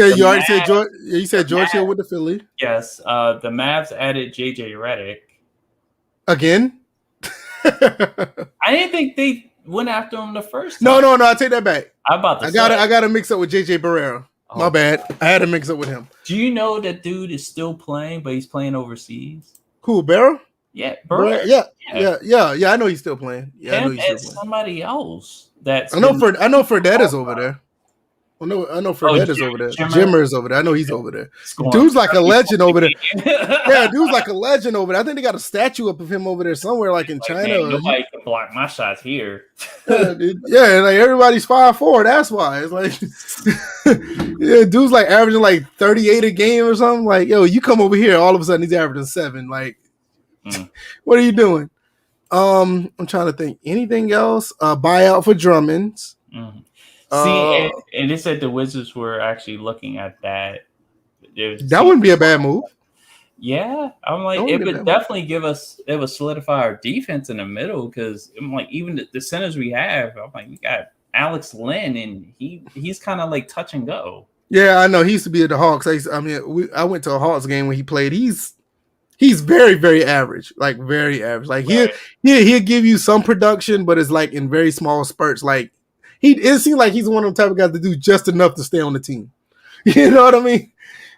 A: said George Hill with the Philly.
B: Yes, the Mavs added JJ Redick.
A: Again?
B: I didn't think they went after him the first time.
A: No, I take that back.
B: I got
A: to mix up with JJ Barrera. My bad. I had to mix up with him.
B: Do you know that dude is still playing, but he's playing overseas?
A: Who, Barrera?
B: Yeah, Barrera.
A: Yeah. I know he's still playing. Yeah,
B: him and somebody else.
A: I know Fredette is over there. I know Fredette is over there. Jimmer is over there. I know he's over there. Dude's like a legend over there. Yeah, dude's like a legend over there. I think they got a statue up of him over there somewhere, like in China.
B: Man, nobody can block my shots here.
A: Like everybody's 5'4". That's why. It's like, dude's like averaging like 38 a game or something. Like, yo, you come over here, all of a sudden he's averaging 7. Like, what are you doing? I'm trying to think. Anything else? Buyout for Drummonds.
B: See, and they said the Wizards were actually looking at that.
A: That wouldn't be a bad move.
B: Yeah, I'm like, it would definitely it would solidify our defense in the middle, because I'm like, even the centers we have, I'm like, we got Alex Len, and he's kind of like touch and go. Yeah,
A: I know. He used to be at the Hawks. I went to a Hawks game when he played. He's very, very average, like very average. Like he'll give you some production, but it's like in very small spurts. Like it seems like he's one of the type of guys to do just enough to stay on the team. You know what I mean?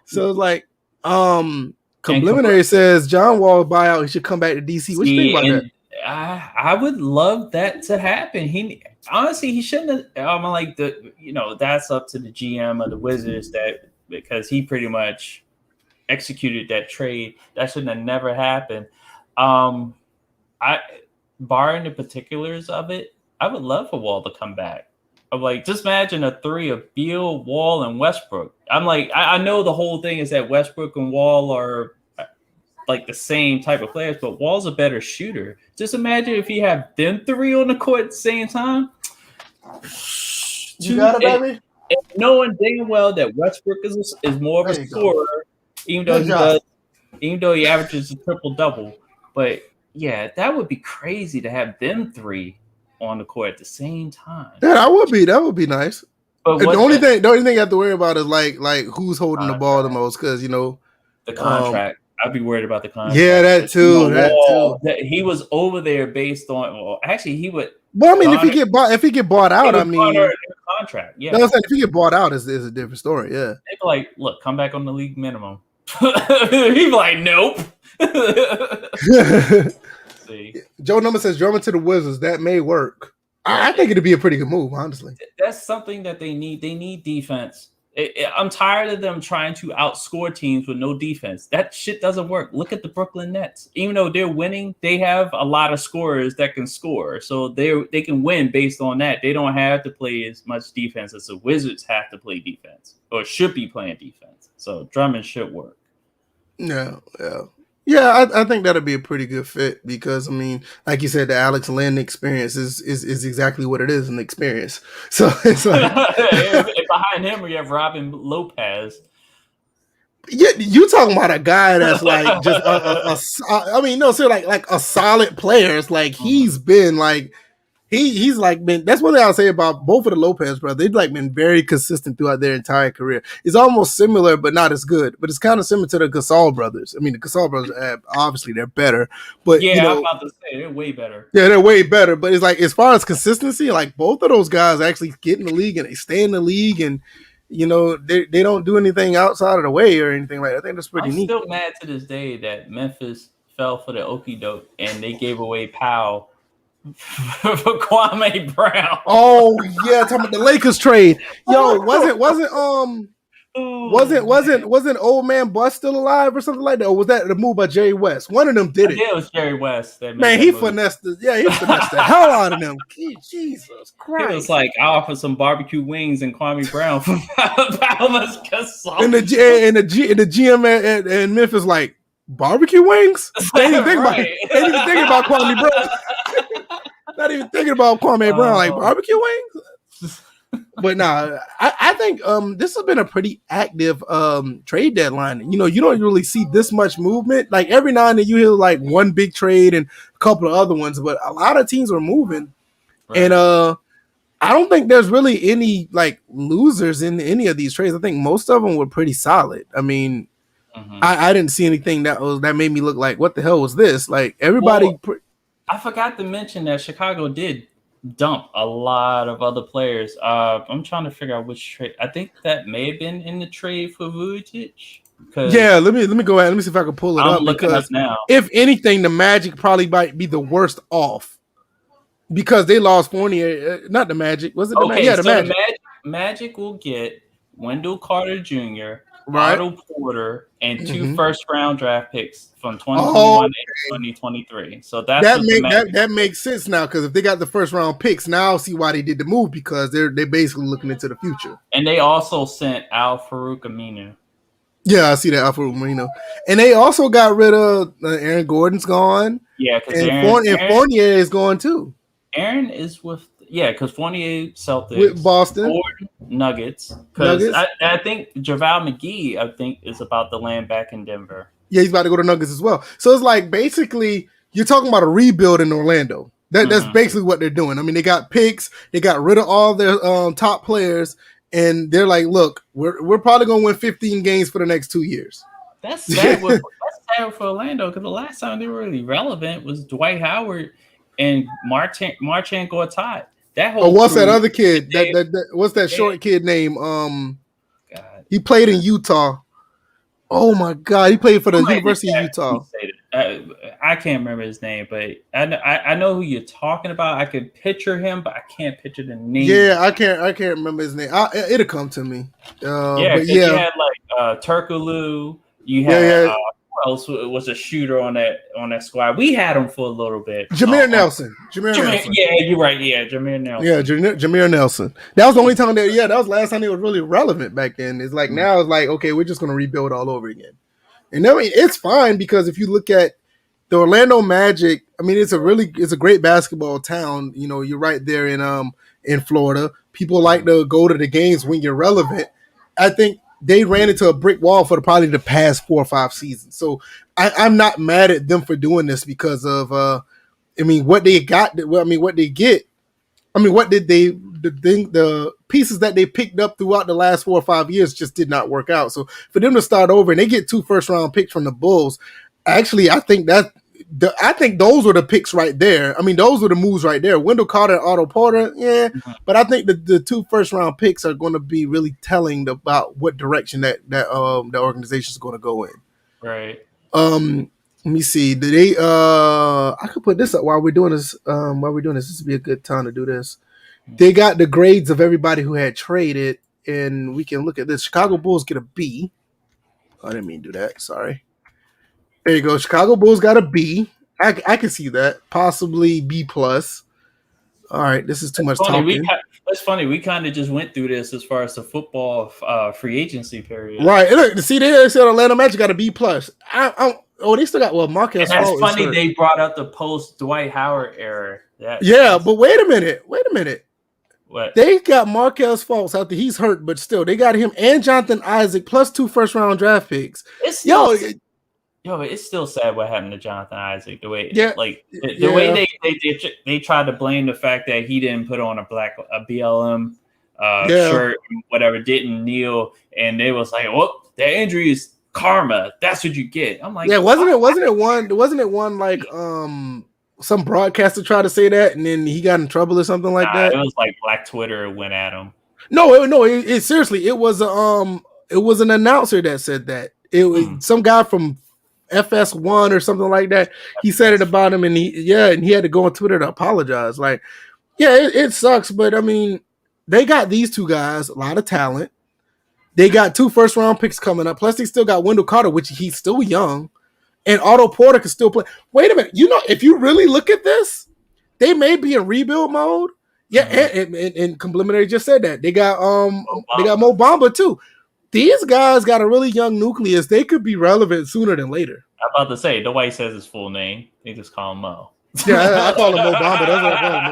A: So it's like, Complimentary says John Wall buyout. He should come back to DC. What you think about that?
B: I would love that to happen. He honestly, he shouldn't have. I'm like that's up to the GM of the Wizards because he pretty much executed that trade. That shouldn't have never happened. I barring the particulars of it, I would love for Wall to come back. I'm like, just imagine a three of Beal, Wall, and Westbrook. I'm like, I know the whole thing is that Westbrook and Wall are like the same type of players, but Wall's a better shooter. Just imagine if you have them three on the court at the same time.
A: You got it, baby.
B: And knowing damn well that Westbrook is more of a scorer, even though he averages a triple-double. But yeah, that would be crazy to have them three on the court at the same time.
A: Yeah, that would be nice. But the only thing you have to worry about is like who's holding the ball the most, because
B: the contract. I'd be worried about the contract.
A: Yeah, that too.
B: He was over there based on. Well, actually, he would.
A: Well, I mean, if he get bought out, I mean,
B: contract. Yeah,
A: no, if he get bought out, is a different story. Yeah,
B: they'd be like, look, come back on the league minimum. He'd be like, nope. See.
A: Joe Number says Drummond to the Wizards. That may work. I think it'd be a pretty good move, honestly.
B: That's something that they need. They need defense. I'm tired of them trying to outscore teams with no defense. That shit doesn't work. Look at the Brooklyn Nets. Even though they're winning, they have a lot of scorers that can score. So they can win based on that. They don't have to play as much defense as the Wizards have to play defense or should be playing defense. So Drummond should work.
A: Yeah, I think that'd be a pretty good fit because, I mean, like you said, the Alex Len experience is exactly what it is, an experience. So it's like
B: behind him we have Robin Lopez.
A: Yeah, you talking about a guy that's like just like a solid player. It's like he's been like he's like been. That's one thing I'll say about both of the Lopez brothers. They've like been very consistent throughout their entire career. It's almost similar, but not as good. But it's kind of similar to the Gasol brothers. I mean, the Gasol brothers obviously they're better, but
B: yeah, I'm about to say they're way better.
A: Yeah, they're way better. But it's like as far as consistency, like both of those guys actually get in the league and they stay in the league and. They don't do anything outside of the way or anything like that. I think that's pretty neat.
B: I'm still mad to this day that Memphis fell for the okie doke and they gave away Powell for Kwame Brown.
A: Oh yeah, talking about the Lakers trade. Yo, wasn't Old Man Bust still alive or something like that? Or was that the move by Jerry West? One of them did it.
B: Yeah, it was Jerry West.
A: He finessed the hell out of them. Jesus Christ.
B: It was like, I offer some barbecue wings and Kwame Brown for Powell's Gasol.
A: And the GM at Memphis like, barbecue wings? They didn't think about Kwame Brown. Not even thinking about Kwame Brown, like barbecue wings? But nah, I think this has been a pretty active trade deadline. You don't really see this much movement. Like every now and then you hear like one big trade and a couple of other ones, but a lot of teams are moving. Right. And I don't think there's really any like losers in any of these trades. I think most of them were pretty solid. I mean, I didn't see anything that made me look like, what the hell was this? Like everybody.
B: I forgot to mention that Chicago did dump a lot of other players. I'm trying to figure out which trade. I think that may have been in the trade for Vujic.
A: Yeah, let me go ahead. Let me see if I can pull it up. Because
B: now.
A: If anything, the Magic probably might be the worst off because they lost Fournier. Not the Magic. Was it the Magic? Yeah, the Magic.
B: Magic will get Wendell Carter Jr.,
A: right.
B: Otto Porter, and 2 first-round draft picks from 2021 and 2023. So
A: that makes sense now because if they got the first-round picks, now I'll see why they did the move because they're basically looking into the future.
B: And they also sent Al Farouk Aminu.
A: Yeah, I see that, Al Farouk Aminu. And they also got rid of Aaron Gordon's gone.
B: Yeah, because
A: Fournier is gone too.
B: Aaron is with. Yeah, because Fournier Celtics
A: with Boston,
B: Ford, Nuggets. Because I think JaVale McGee, is about to land back in Denver.
A: Yeah, he's about to go to Nuggets as well. So it's like basically you're talking about a rebuild in Orlando. That's basically what they're doing. I mean, they got picks, they got rid of all their top players, and they're like, look, we're probably gonna win 15 games for the next 2 years.
B: That's sad. That's sad for Orlando because the last time they were really relevant was Dwight Howard and Marcin Gortat.
A: What's that other kid? What's that short kid name? He played in Utah. Oh my God, he played for the University of Utah.
B: I can't remember his name, but I know who you're talking about. I could picture him, but I can't picture the name.
A: Yeah, I can't remember his name. It'll come to me.
B: Yeah,
A: but
B: because you had like Turkaloo. You had who else was a shooter on that squad? We had him for a little bit.
A: Jameer Nelson. Nelson.
B: Yeah, you're right. Yeah, Jameer Nelson.
A: Yeah, Jameer Nelson. That was the only time that was the last time he was really relevant back then. It's like now it's like, okay, we're just gonna rebuild all over again. And I mean, it's fine because if you look at the Orlando Magic, I mean, it's a great basketball town. You know, you're right there in Florida. People like to go to the games when you're relevant. I think they ran into a brick wall for probably the past 4 or 5 seasons. So I'm not mad at them for doing this because of what they got. What they get. What did the pieces that they picked up throughout the last 4 or 5 years just did not work out. So for them to start over and they get 2 first-round picks from the Bulls, actually, I think those were the picks right there. I mean, those were the moves right there. Wendell Carter and Otto Porter, yeah. Mm-hmm. But I think the 2 first-round picks are going to be really telling about what direction that the organization is going to go in.
B: Right.
A: Let me see. Did they? I could put this up while we're doing this. This would be a good time to do this. They got the grades of everybody who had traded, and we can look at this. Chicago Bulls get a B. I didn't mean to do that. Sorry. There you go. Chicago Bulls got a B. I can see that. Possibly B plus. All right. This is too much talking.
B: That's funny. We kind of just went through this as far as the football free agency period.
A: Right. Look, see, they said Atlanta Magic got a B plus. They still got Marcus.
B: That's funny. They brought up the post Dwight Howard era.
A: But wait a minute.
B: What?
A: They got Markelle Fultz after he's hurt, but still they got him and Jonathan Isaac plus 2 first-round draft picks.
B: It's still sad what happened to Jonathan Isaac. The way, the way they tried to blame the fact that he didn't put on a BLM shirt, whatever, didn't kneel, and they was like, "Well, the injury is karma. That's what you get." I'm like,
A: wasn't it one like some broadcaster tried to say that, and then he got in trouble or something like that?
B: It was like Black Twitter went at him.
A: No, it seriously, it was an announcer that said that. It was some guy from FS1 or something like that. He said it about him, and he had to go on Twitter to apologize. Like, it sucks, but I mean, they got these 2 guys, a lot of talent. They got 2 first-round picks coming up. Plus, they still got Wendell Carter, which he's still young. And Otto Porter can still play. Wait a minute. If you really look at this, they may be in rebuild mode. Yeah, and Complimentary just said that. They got Mo Bamba, too. These guys got a really young nucleus. They could be relevant sooner than later.
B: I'm about to say, nobody says his full name. They just call him Mo.
A: Yeah, I call him Mo Bamba. That's what I call him,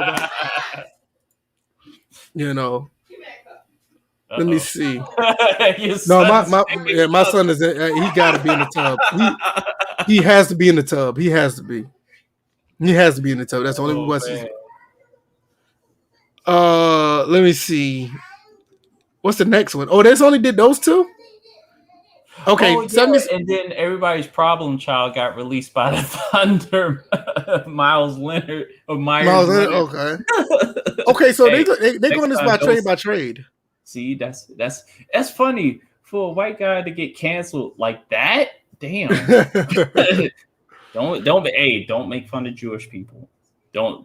A: Mo Bamba. Let me see. No, my son is. He got to be in the tub. He has to be in the tub. He has to be. He has to be in the tub. That's the only question. Let me see. What's the next one? Oh, they only did those 2. Okay,
B: and then everybody's problem child got released by the Thunder. Miles Leonard or Myers.
A: Okay. Okay, so they going this by trade.
B: See, that's funny for a white guy to get canceled like that. Damn. Don't make fun of Jewish people. Don't.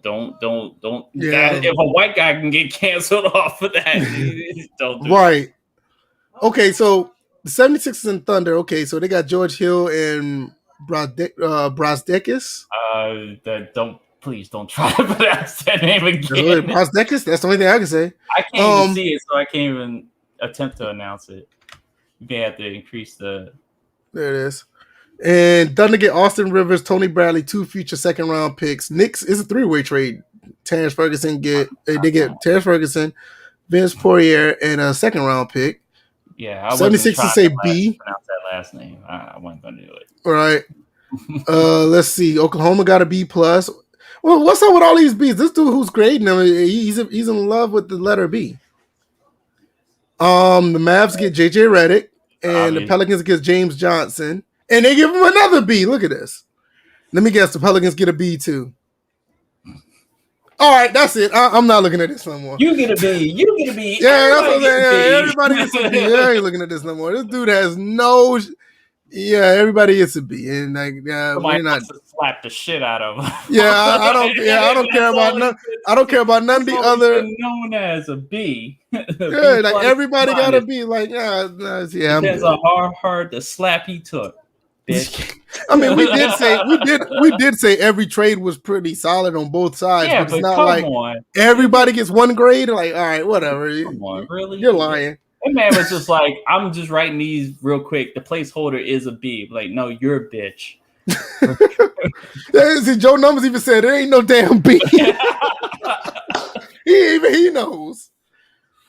A: Yeah.
B: If a white guy can get canceled off of that, don't do
A: right. Okay, so the 76ers and Thunder. Okay, so they got George Hill and Brazdeikis.
B: Please don't try to pronounce that name again.
A: Brazdeikis. That's the only thing I can say.
B: I can't even see it, so I can't even attempt to announce it. You may have to increase the.
A: There it is. And Thunder get Austin Rivers, Tony Bradley, 2 future second-round picks. Knicks is a 3-way trade. Terrence Ferguson get Terrence Ferguson, Vince Poirier, and a second-round pick.
B: Yeah, I
A: 76 to say B.
B: Pronounce that last name. I wasn't going to do it.
A: All right. Let's see. Oklahoma got a B plus. Well, what's up with all these B's? This dude who's grading them, he's in love with the letter B. The Mavs get JJ Redick, and the Pelicans get James Johnson, and they give him another B. Look at this. Let me guess, the Pelicans get a B too. All right, that's it. I'm not looking at this no more.
B: You get a B.
A: Yeah, that's what I'm saying. Everybody gets a B. I ain't looking at this no more. This dude has no. Yeah, everybody gets a B, and like
B: Somebody
A: we're not.
B: wants to slap the shit out of him.
A: Yeah, I don't. Yeah, I don't care about none. I don't care about none of the other.
B: Been known as a B.
A: Yeah,
B: B
A: like
B: plus
A: everybody gotta
B: minus.
A: be like, yeah, I'm
B: Depends
A: good.
B: on how hard the slap he took, bitch.
A: I mean, we did say every trade was pretty solid on both sides,
B: Yeah,
A: but it's
B: but
A: not
B: come
A: like
B: on.
A: everybody gets one grade. Like, all right, whatever.
B: Come on, really?
A: You're lying.
B: That man was just like, I'm just writing these real quick. The placeholder is a B. Like, no, you're a bitch.
A: See, Joe Numbers even said there ain't no damn B. he knows.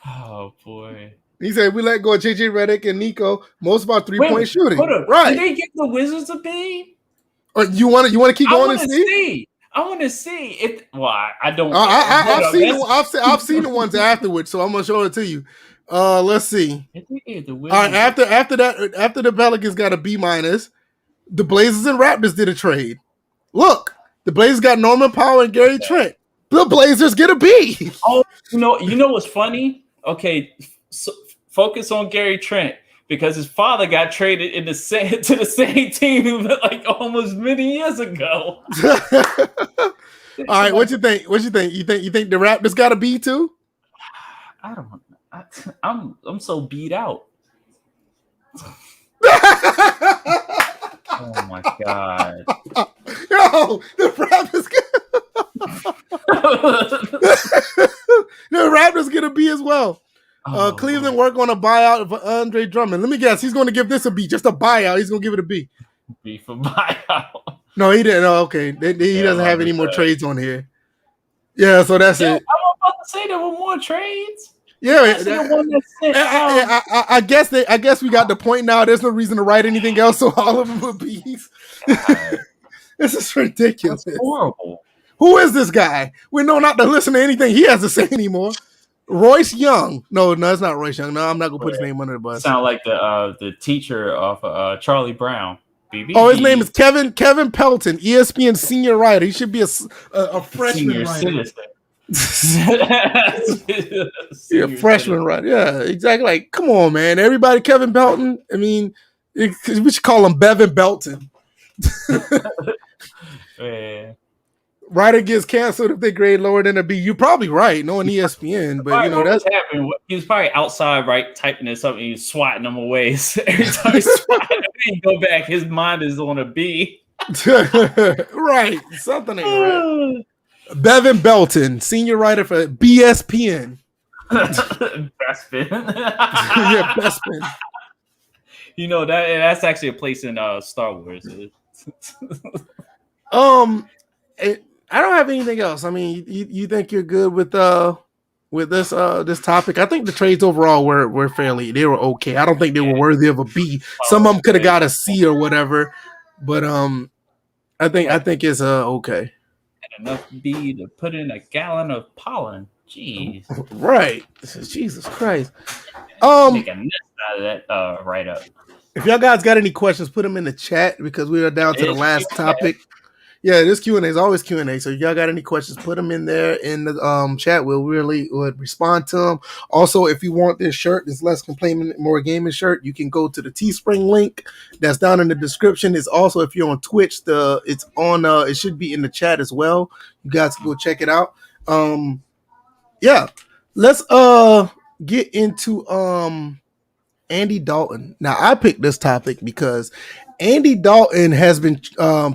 B: Oh boy.
A: He said we let go of JJ Redick and Nico. Most of our 3-point shooting.
B: Right? Did they give the Wizards a B?
A: Or you want to keep going and see?
B: I want to see if. Well, I don't.
A: I've seen the ones afterwards, so I'm gonna show it to you. Let's see. All right, after the Pelicans got a B minus, the Blazers and Raptors did a trade. Look, the Blazers got Norman Powell and Gary Trent. The Blazers get a B.
B: Oh, you know what's funny? Okay, so focus on Gary Trent because his father got traded to the same team like almost many years ago.
A: All right, what you think? You think the Raptors got a B too?
B: I don't. I'm so beat out. Oh my god!
A: Yo, the Raptors get a B as well. Cleveland work on a buyout of Andre Drummond. Let me guess, he's going to give this a B. Just a buyout. He's going to give it a B.
B: B for buyout.
A: No, he didn't. Oh, okay. He doesn't have any more trades on here. Yeah, so that's it.
B: I was about to say there were more trades.
A: Yeah, I guess we got the point now. There's no reason to write anything else, so all of them are B's. This is ridiculous.
B: That's horrible.
A: Who is this guy? We know not to listen to anything he has to say anymore. Royce Young. No, it's not Royce Young. No, I'm not gonna put his name under the bus.
B: Sound like the teacher of Charlie Brown. BB.
A: Oh, his name is Kevin Pelton, ESPN senior writer. He should be a freshman writer. Yeah, freshman writer. Yeah, exactly. Like, come on, man. Everybody, Kevin Pelton. I mean, we should call him Bevan Belton.
B: Yeah.
A: Writer gets canceled if they grade lower than a B. You're probably right, knowing ESPN, but you know that's
B: happening. He was probably outside, right, typing in something. He's swatting them away. So every time he swatting them, he go back. His mind is on a B.
A: Right, something ain't right. Bevan Belton, senior writer for BSPN.
B: Bespin.
A: Yeah, Bespin.
B: You know that's actually a place in Star Wars.
A: I don't have anything else. I mean, you think you're good with this topic? I think the trades overall were okay. I don't think they were worthy of a B. Some of them could have got a C or whatever, but I think it's okay.
B: And enough B to put in a gallon of pollen. Jeez.
A: Right. Jesus Christ.
B: Make a nest out of that write up.
A: If y'all guys got any questions, put them in the chat because we are down to the last topic. Yeah, this Q&A is always Q&A. So if y'all got any questions, put them in there in the chat. We'll really respond to them. Also, if you want this shirt, this Less Complaining, More Gaming shirt, you can go to the Teespring link that's down in the description. It's also, if you're on Twitch, it's on. It should be in the chat as well. You guys can go check it out. Yeah, let's get into Andy Dalton. Now, I picked this topic because Andy Dalton has been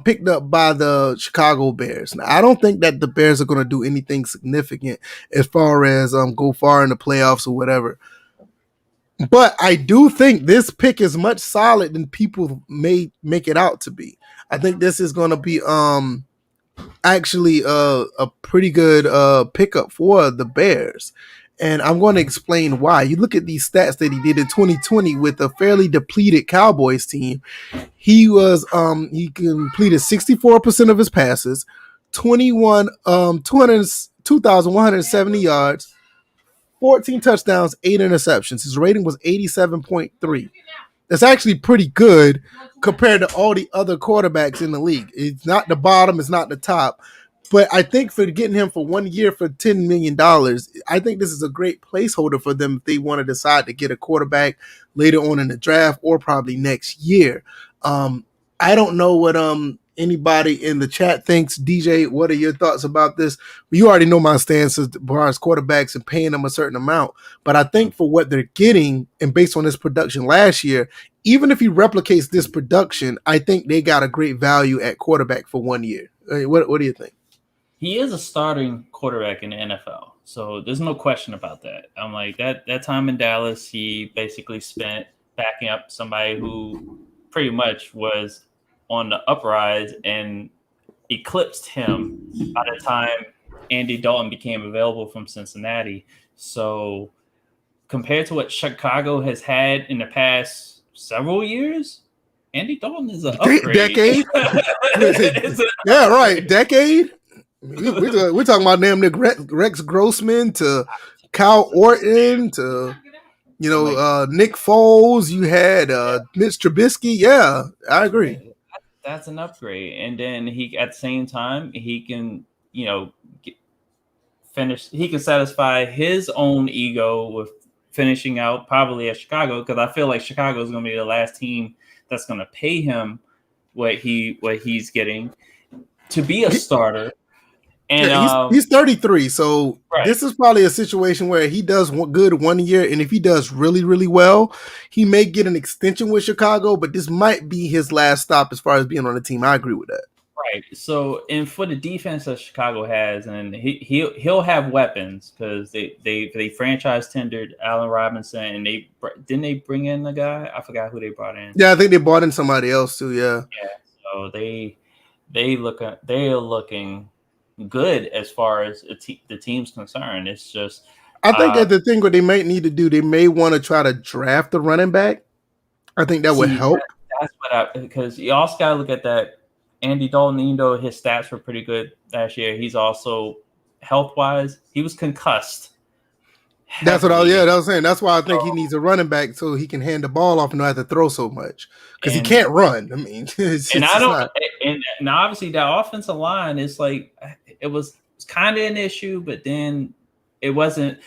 A: picked up by the Chicago Bears. Now, I don't think that the Bears are going to do anything significant as far as go far in the playoffs or whatever. But I do think this pick is much solid than people may make it out to be. I think this is going to be actually a pretty good pickup for the Bears. And I'm going to explain why. You look at these stats that he did in 2020 with a fairly depleted Cowboys team. He completed 64% of his passes, 2,170 yards, 14 touchdowns, 8 interceptions. His rating was 87.3. That's actually pretty good compared to all the other quarterbacks in the league. It's not the bottom, it's not the top. But I think for getting him for 1 year for $10 million, I think this is a great placeholder for them if they want to decide to get a quarterback later on in the draft or probably next year. I don't know what anybody in the chat thinks. DJ, what are your thoughts about this? You already know my stance as far as quarterbacks and paying them a certain amount. But I think for what they're getting and based on this production last year, even if he replicates this production, I think they got a great value at quarterback for 1 year. What do you think?
B: He is a starting quarterback in the NFL, so there's no question about that. I'm like that time in Dallas, he basically spent backing up somebody who pretty much was on the uprise and eclipsed him by the time Andy Dalton became available from Cincinnati. So compared to what Chicago has had in the past several years, Andy Dalton is an upgrade.
A: Decade? Yeah, right. Decade? We're talking about damn Rex Grossman to Kyle Orton to Nick Foles. You had Mitch Trubisky. Yeah, I agree.
B: That's an upgrade, and then he at the same time he can finish. He can satisfy his own ego with finishing out probably at Chicago, because I feel like Chicago is going to be the last team that's going to pay him what he's getting to be a starter. And
A: yeah, he's 33, so
B: right.
A: This is probably a situation where he does good 1 year, and if he does really, really well, he may get an extension with Chicago, but this might be his last stop as far as being on the team. I agree with that.
B: Right. So, and for the defense that Chicago has, and he'll have weapons, because they franchise tendered Allen Robinson, and they bring in the guy? I forgot who they brought in.
A: Yeah, I think they brought in somebody else too. Yeah.
B: Yeah. So they are looking good as far as the team's concerned. It's just
A: I think that the thing what they might need to do, they may want to try to draft a running back. I think that would help.
B: That's because you also got to look at that. Andy Dalton, even though his stats were pretty good last year, he's also health-wise, he was concussed.
A: That's what I was saying. That's why I think he needs a running back so he can hand the ball off and not have to throw so much, because he can't run. I mean,
B: and obviously that offensive line is like, it was kind of an issue, but then it wasn't.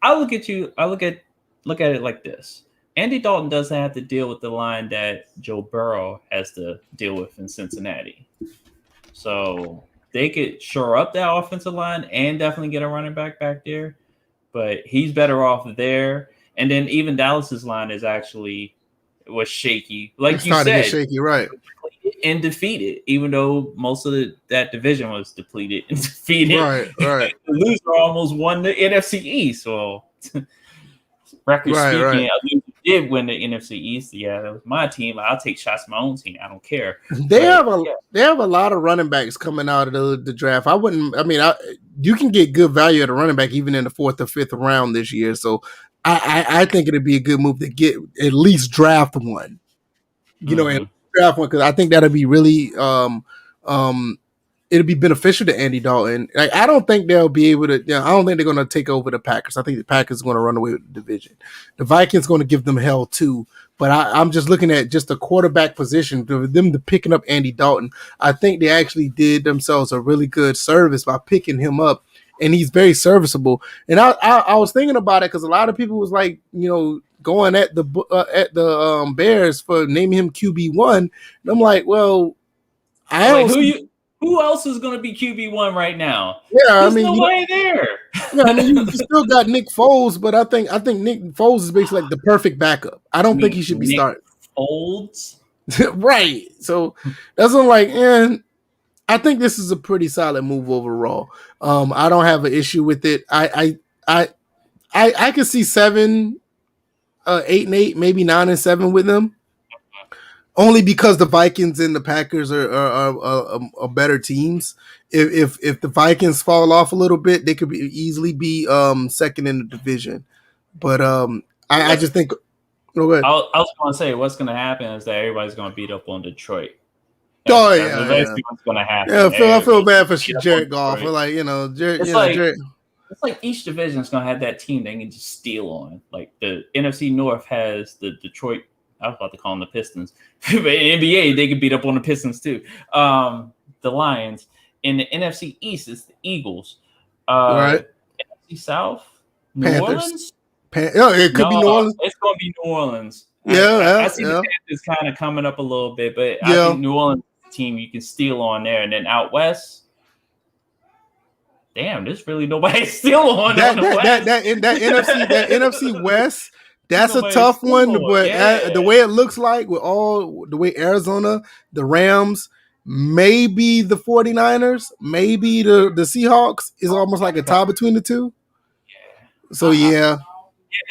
B: I look at it like this. Andy Dalton doesn't have to deal with the line that Joe Burrow has to deal with in Cincinnati. So they could shore up that offensive line and definitely get a running back there. But he's better off there. And then even Dallas's line was shaky. Like you said, to get
A: shaky, right?
B: And defeated, even though most of that division was depleted and defeated.
A: Right.
B: The loser almost won the NFC East. So, record speaking, a loser did win the NFC East. Yeah, that was my team. I'll take shots at my own team. I don't care.
A: They have a lot of running backs coming out of the draft. You can get good value at a running back even in the 4th or 5th round this year. So I think it'd be a good move to get at least draft one. And draft one, because I think that'll be really it'll be beneficial to Andy Dalton. Like, I don't think they'll be able to. I don't think they're going to take over the Packers. I think the Packers are going to run away with the division. The Vikings going to give them hell too. But I'm just looking at just the quarterback position for them to picking up Andy Dalton. I think they actually did themselves a really good service by picking him up, and he's very serviceable. And I was thinking about it because a lot of people was like, going at the Bears for naming him QB1, and I'm like, well,
B: who else is going to be QB1 right now?
A: Yeah,
B: There's nobody there.
A: Yeah, you still got Nick Foles, but I think Nick Foles is basically like the perfect backup. I don't think he should be starting.
B: Foles,
A: right? So that's what I'm like. I think this is a pretty solid move overall. I don't have an issue with it. I could see 7, 8-8, maybe 9-7 with them. Only because the Vikings and the Packers are better teams. If the Vikings fall off a little bit, they could easily be second in the division. But I just think. Go ahead.
B: I was going to say what's going to happen is that everybody's going to beat up on Detroit.
A: That's
B: basically what's going to happen.
A: Yeah, I feel bad for Jared Goff. Like
B: it's like each division is going to have that team they can just steal on. Like the NFC North has the Detroit. I was about to call them the Pistons. But in NBA, they could beat up on the Pistons too. The Lions. In the NFC East, it's the Eagles.
A: Right.
B: NFC South,
A: Panthers.
B: New Orleans?
A: It could be New Orleans.
B: It's going to be New Orleans. I see the Panthers kind of coming up a little bit, but I think New Orleans team you can steal on there, and then out west. Damn, there's really nobody still on the West.
A: That NFC West. That's a tough one, but the way it looks like with all the way Arizona, the Rams, maybe the 49ers, maybe the Seahawks is almost like a tie between the two.
B: Yeah.
A: So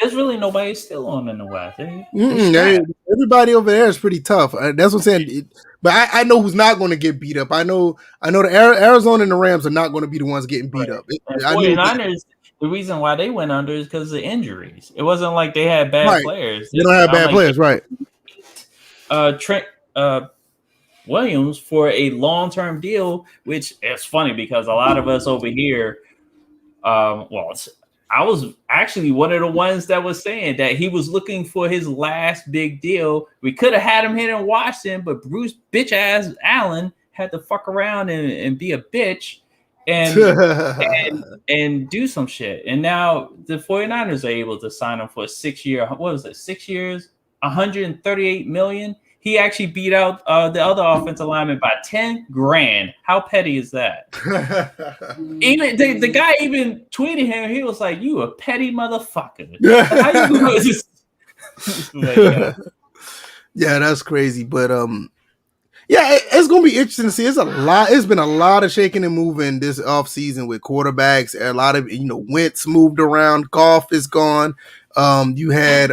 B: there's really nobody still on in the West.
A: Everybody over there is pretty tough. That's what I'm saying. But I know who's not going to get beat up. I know the Arizona and the Rams are not going to be the ones getting beat up.
B: And 49ers, the reason why they went under is because of injuries. It wasn't like they had bad players.
A: They don't have bad players, right?
B: Trent Williams for a long-term deal, which is funny because a lot of us over here, I was actually one of the ones that was saying that he was looking for his last big deal. We could have had him here in Washington, but Bruce bitch ass Allen had to fuck around and be a bitch and do some shit. And now the 49ers are able to sign him for a 6 year. What was it? 6 years, $138 million. He actually beat out the other offensive lineman by $10,000. How petty is that? Even the guy even tweeted him. He was like, "You a petty motherfucker." How you
A: Yeah, that's crazy. But it's gonna be interesting to see. It's been a lot of shaking and moving this offseason with quarterbacks. A lot of Wentz moved around. Goff is gone. You had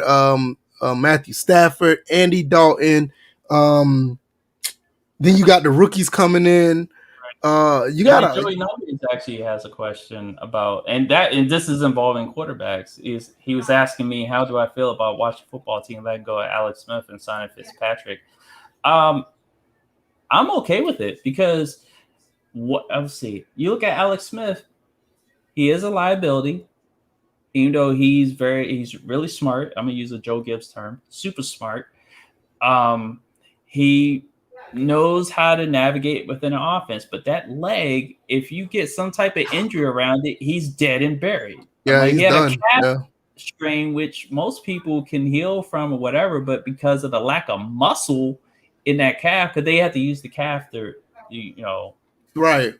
A: Matthew Stafford, Andy Dalton. Then you got the rookies coming in. Joey
B: Namath actually has a question about, and this is involving quarterbacks. He was asking me, how do I feel about watching football team letting go of Alex Smith and signing Fitzpatrick? I'm okay with it because obviously you look at Alex Smith, he is a liability. Even though he's really smart. I'm gonna use a Joe Gibbs term, super smart. He knows how to navigate within an offense, but that leg, if you get some type of injury around it, he's dead and buried.
A: Yeah, he's
B: he had
A: done.
B: A calf strain, which most people can heal from or whatever, but because of the lack of muscle in that calf, because they had to use the calf to,
A: right.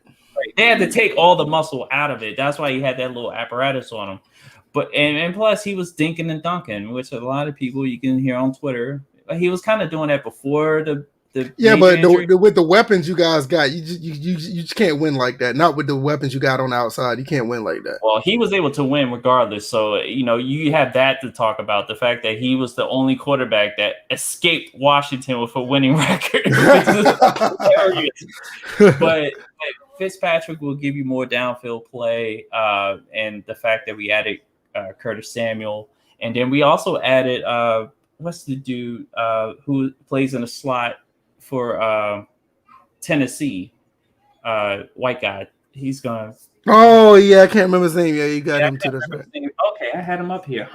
B: They had to take all the muscle out of it. That's why he had that little apparatus on him. But and plus he was dinking and dunking, which a lot of people you can hear on Twitter. He was kind of doing that before the but
A: with the weapons you guys got, you just can't win like that. Not with the weapons you got on the outside, you can't win like that.
B: Well, he was able to win regardless. So you have that to talk about. The fact that he was the only quarterback that escaped Washington with a winning record, which is hilarious. But Fitzpatrick will give you more downfield play, and the fact that we added Curtis Samuel, and then we also added what's the dude who plays in the slot for Tennessee, white guy. He's gonna.
A: Oh yeah, I can't remember his name. Yeah, you got him too. That's right.
B: Okay, I had him up here.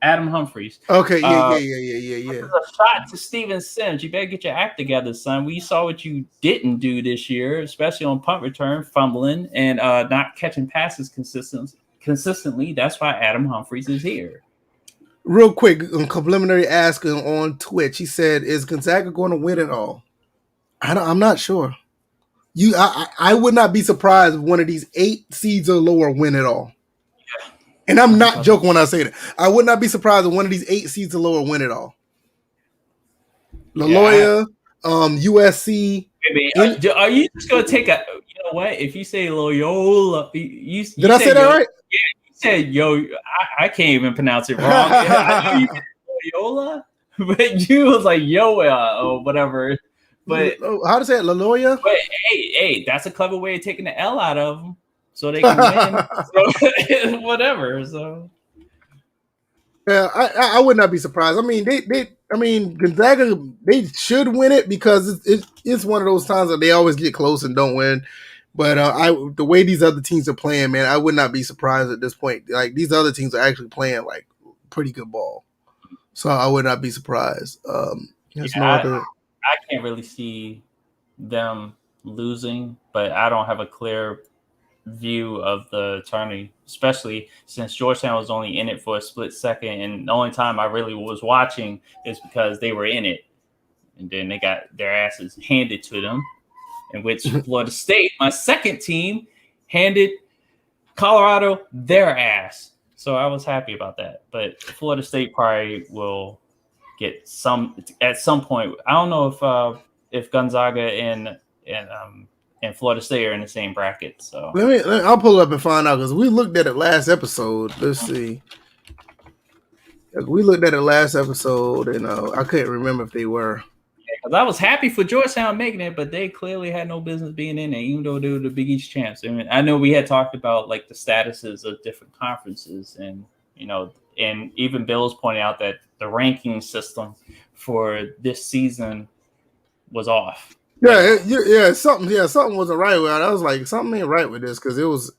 B: Adam Humphries.
A: Okay, yeah.
B: This is a shot to Steven Sims. You better get your act together, son. We saw what you didn't do this year, especially on punt return, fumbling and not catching passes consistently. That's why Adam Humphries is here.
A: Real quick, complimentary ask on Twitch. He said, "Is Gonzaga going to win it all?" I'm not sure. I would not be surprised if one of these 8 seeds or lower win it all.
B: Yeah.
A: And I'm not joking when I say that. I would not be surprised if one of these 8 seeds or lower win it all. LaLoya, USC.
B: Are you just going to take a? You know what? If you say Loyola, you
A: did I say that right?
B: Yeah. Said I can't even pronounce it wrong. I know you said Loyola, but you was like Yoa or whatever. But
A: how to say it, LaLoya?
B: But hey, that's a clever way of taking the L out of them so they can win. So, whatever. So
A: yeah, I would not be surprised. I mean, Gonzaga, they should win it because it's one of those times that they always get close and don't win. But the way these other teams are playing, man, I would not be surprised at this point. Like, these other teams are actually playing like pretty good ball, so I would not be surprised.
B: I can't really see them losing, but I don't have a clear view of the tourney, especially since Georgetown was only in it for a split second, and the only time I really was watching is because they were in it, and then they got their asses handed to them, in which Florida State, my second team, handed Colorado their ass. So I was happy about that. But Florida State probably will get some at some point. I don't know if Gonzaga and Florida State are in the same bracket. So
A: I'll pull it up and find out because we looked at it last episode. Let's see. We looked at it last episode, and I couldn't remember if they were.
B: Because I was happy for Georgetown making it, but they clearly had no business being in there, even though they were the Big East champs. I mean, I know we had talked about like the statuses of different conferences, and and even Bill's pointing out that the ranking system for this season was off.
A: Something wasn't right with it. I was like, something ain't right with this because it was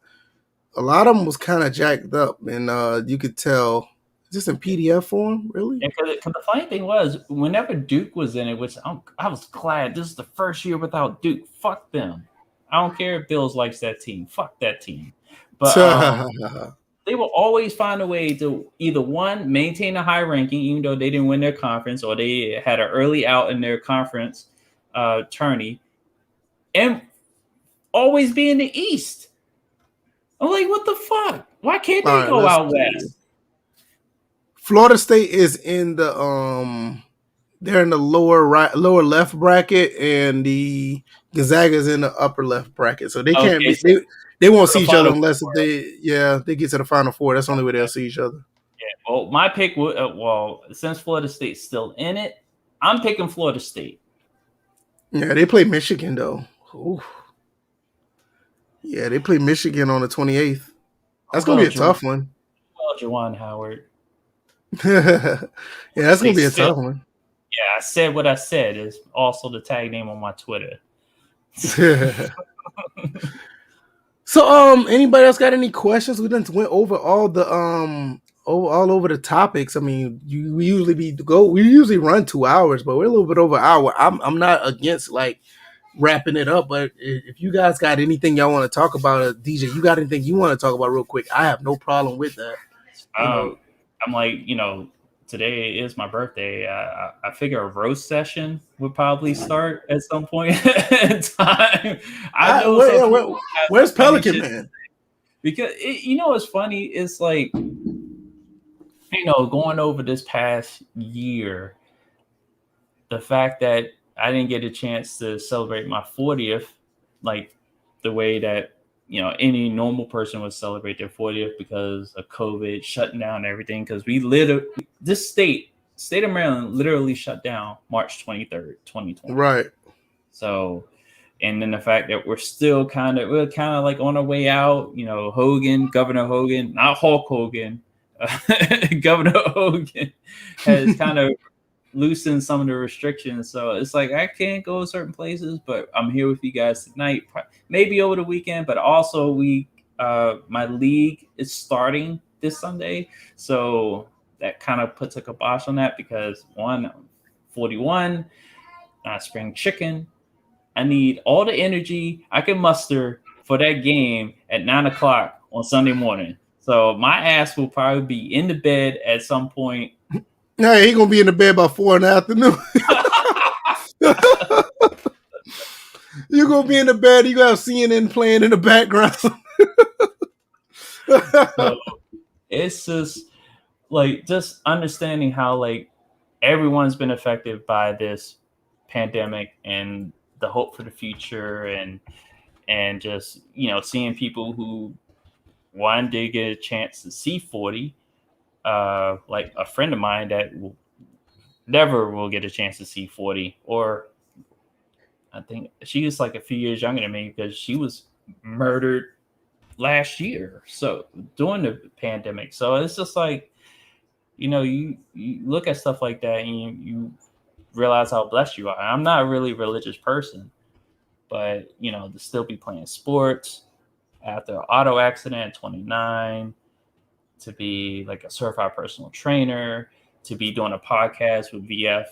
A: a lot of them was kind of jacked up, and you could tell. Just in PDF form, really?
B: And because the funny thing was, whenever Duke was in it, which I was glad, this is the first year without Duke. Fuck them. I don't care if Bills likes that team. Fuck that team. But they will always find a way to either one, maintain a high ranking, even though they didn't win their conference, or they had an early out in their conference tourney, and always be in the East. I'm like, what the fuck? Why can't they go out west?
A: Florida State is in the they're in the lower left bracket, and the Gonzaga's in the upper left bracket. So they can't be they won't see each other unless they get to the Final Four. That's the only way they'll see each other.
B: Yeah. Well, my pick would since Florida State's still in it, I'm picking Florida State.
A: Yeah, they play Michigan though. Ooh. Yeah, they play Michigan on the 28th. That's gonna be a tough one.
B: Well, Juwan Howard.
A: Yeah, that's gonna be a tough one.
B: Yeah, I said what I said is also the tag name on my Twitter.
A: So, anybody else got any questions? We done went over all the all over the topics. I mean, we usually run 2 hours, but we're a little bit over an hour. I'm not against like wrapping it up, but if you guys got anything y'all want to talk about, DJ, you got anything you want to talk about real quick? I have no problem with that.
B: I'm like, today is my birthday. I figure a roast session would probably start at some point in time. I know
A: where's Pelican Man?
B: Because what's funny? It's like, going over this past year, the fact that I didn't get a chance to celebrate my 40th, like the way that any normal person would celebrate their 40th because of COVID shutting down everything. Because this state of Maryland literally shut down March 23rd, 2020.
A: Right.
B: So, and then the fact that we're kind of like on our way out. Governor Hogan, not Hulk Hogan, Governor Hogan has kind of loosened some of the restrictions. So it's like I can't go to certain places, but I'm here with you guys tonight, maybe over the weekend. But also my league is starting this Sunday, so that kind of puts a kibosh on that because one, I'm 41, not spring chicken. I need all the energy I can muster for that game at 9:00 on Sunday morning. So my ass will probably be in the bed at some point.
A: No, he gonna be in the bed by 4 in the afternoon. You're gonna be in the bed. You got CNN playing in the background.
B: So it's just understanding how like everyone's been affected by this pandemic and the hope for the future, and just seeing people who one did get a chance to see 40. Like a friend of mine that never will get a chance to see 40, or I think she is like a few years younger than me because she was murdered last year. So during the pandemic. So it's just like, you look at stuff like that and you realize how blessed you are. I'm not a really religious person, but to still be playing sports after an auto accident at 29, to be like a certified personal trainer, to be doing a podcast with VF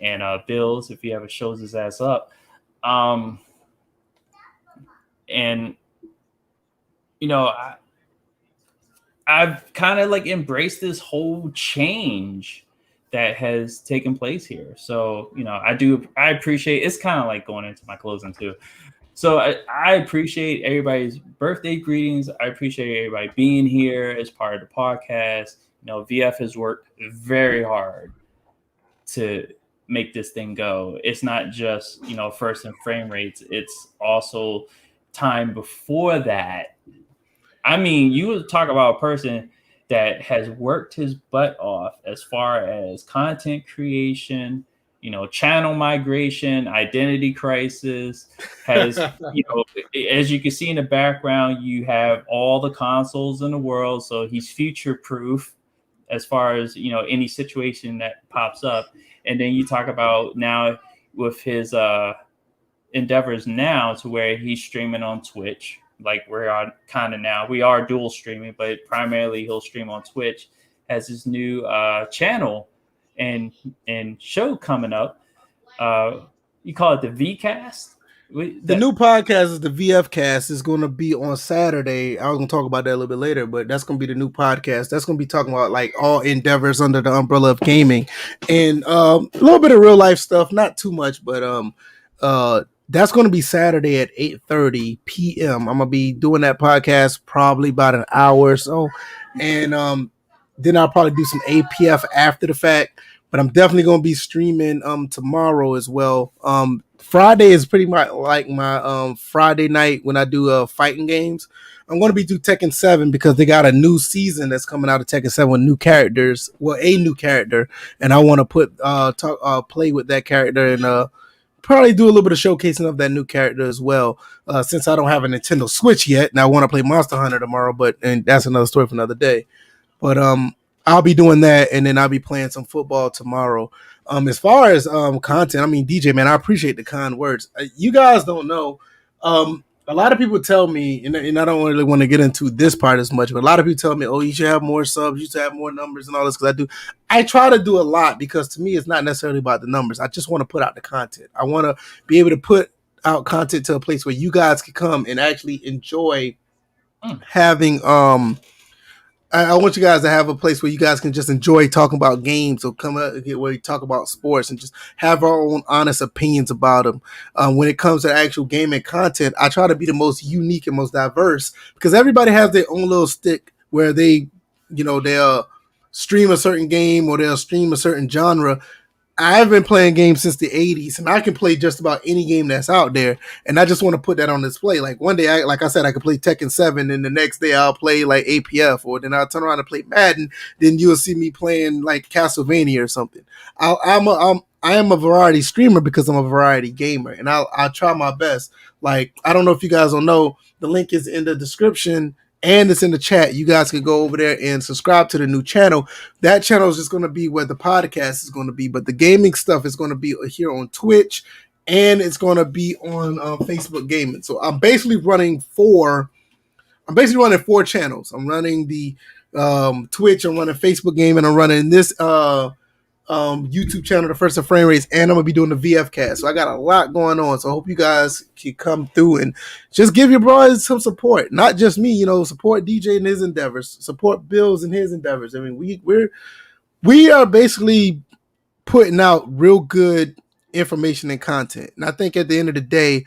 B: and Bills if he ever shows his ass up. And you know, I've kind of like embraced this whole change that has taken place here. So, I appreciate, it's kind of like going into my closing too. So I appreciate everybody's birthday greetings. I appreciate everybody being here as part of the podcast. VF has worked very hard to make this thing go. It's not just, first and frame rates. It's also time before that. I mean, you talk about a person that has worked his butt off as far as content creation, channel migration, identity crisis, has, as you can see in the background, you have all the consoles in the world. So he's future proof as far as, any situation that pops up. And then you talk about now with his endeavors now to where he's streaming on Twitch. Like we're on kind of now, we are dual streaming, but primarily he'll stream on Twitch. Has his new channel and show coming up. You call it the VCast?
A: The new podcast is the VF Cast. Is going to be on Saturday. I was going to talk about that a little bit later, but that's going to be the new podcast. That's going to be talking about like all endeavors under the umbrella of gaming and a little bit of real life stuff. Not too much, but that's going to be Saturday at 8:30 p.m. I'm going to be doing that podcast probably about an hour or so, and then I'll probably do some APF after the fact. But I'm definitely going to be streaming tomorrow as well. Friday is pretty much like my Friday night when I do fighting games. I'm going to be doing Tekken 7 because they got a new season that's coming out of Tekken 7 with new characters. Well, a new character, and I want to play with that character and probably do a little bit of showcasing of that new character as well. Since I don't have a Nintendo Switch yet, and I want to play Monster Hunter tomorrow, and that's another story for another day. But I'll be doing that, and then I'll be playing some football tomorrow. As far as content, I mean, DJ, man, I appreciate the kind words. You guys don't know. A lot of people tell me, and I don't really want to get into this part as much, but a lot of people tell me, oh, you should have more subs, you should have more numbers and all this, because I try to do a lot, because to me, it's not necessarily about the numbers. I just want to put out the content. I want to be able to put out content to a place where you guys can come and actually enjoy having I want you guys to have a place where you guys can just enjoy talking about games, or come out where you talk about sports and just have our own honest opinions about them. When it comes to actual gaming content, I try to be the most unique and most diverse, because everybody has their own little stick where they'll stream a certain game or they'll stream a certain genre. I've been playing games since the 80s, and I can play just about any game that's out there, and I just want to put that on display. Like one day, like I said, I could play Tekken 7, and the next day I'll play like APF, or then I'll turn around and play Madden, then you'll see me playing like Castlevania or something. I am a variety streamer because I'm a variety gamer, and I'll try my best. Like, I don't know if you guys don't know, the link is in the description, and it's in the chat. You guys can go over there and subscribe to the new channel. That channel is just going to be where the podcast is going to be, but the gaming stuff is going to be here on Twitch, and it's going to be on Facebook Gaming. So I'm basically running four channels. I'm running the Twitch, I'm running Facebook Gaming, I'm running this YouTube channel, the First of Framerates, and I'm gonna be doing the VF Cast. So I got a lot going on. So I hope you guys can come through and just give your brothers some support. Not just me, support DJ in his endeavors, support Bills in his endeavors. I mean, we are basically putting out real good information and content. And I think at the end of the day,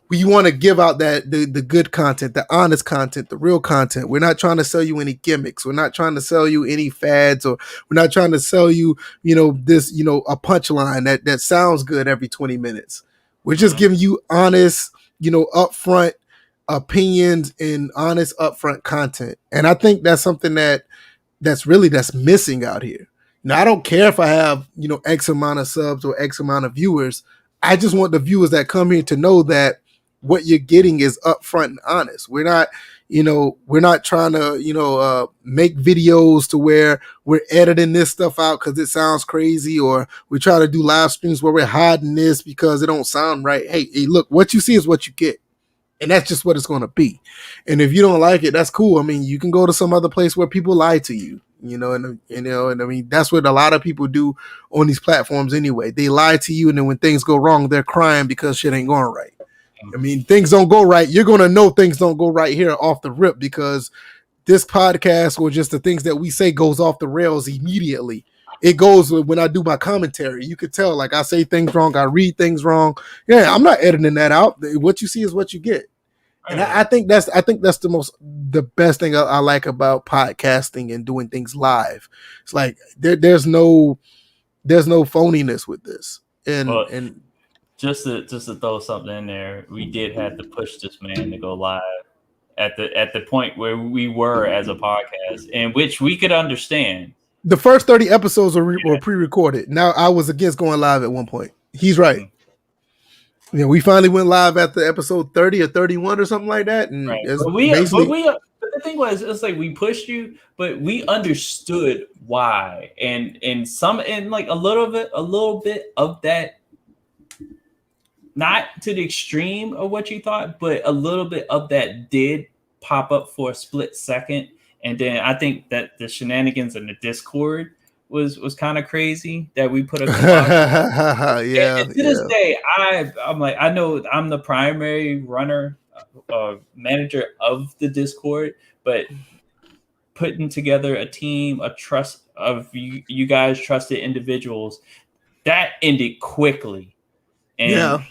A: we want to give out that the good content, the honest content, the real content. We're not trying to sell you any gimmicks. We're not trying to sell you any fads, or we're not trying to sell you, this, a punchline that sounds good every 20 minutes. We're just giving you honest, upfront opinions and honest upfront content. And I think that's something that's missing out here. Now, I don't care if I have, X amount of subs or X amount of viewers. I just want the viewers that come here to know that what you're getting is upfront and honest. We're not trying to, make videos to where we're editing this stuff out because it sounds crazy, or we try to do live streams where we're hiding this because it don't sound right. Hey, look, what you see is what you get. And that's just what it's going to be. And if you don't like it, that's cool. I mean, you can go to some other place where people lie to you, and I mean, that's what a lot of people do on these platforms anyway. They lie to you, and then when things go wrong, they're crying because shit ain't going right. I mean, things don't go right. You're going to know things don't go right here off the rip because this podcast or just the things that we say goes off the rails immediately. It goes when I do my commentary. You could tell, like I say things wrong, I read things wrong. Yeah, I'm not editing that out. What you see is what you get. And I think that's the best thing I like about podcasting and doing things live. It's like there's no phoniness with this. And
B: just to throw something in there, we did have to push this man to go live at the point where we were as a podcast, in which we could understand.
A: The first 30 episodes were pre-recorded. Now I was against going live at one point. He's right. Mm-hmm. Yeah, we finally went live at the episode 30 or 31 or something like that. And
B: right. But the thing was, it's like we pushed you, but we understood why, and like a little bit of that. Not to the extreme of what you thought, but a little bit of that did pop up for a split second. And then I think that the shenanigans in the Discord was kind of crazy that we put a
A: yeah.
B: And to this day, I'm like, I know I'm the primary runner, manager of the Discord, but putting together a team, a trust of you guys, trusted individuals, that ended quickly. And,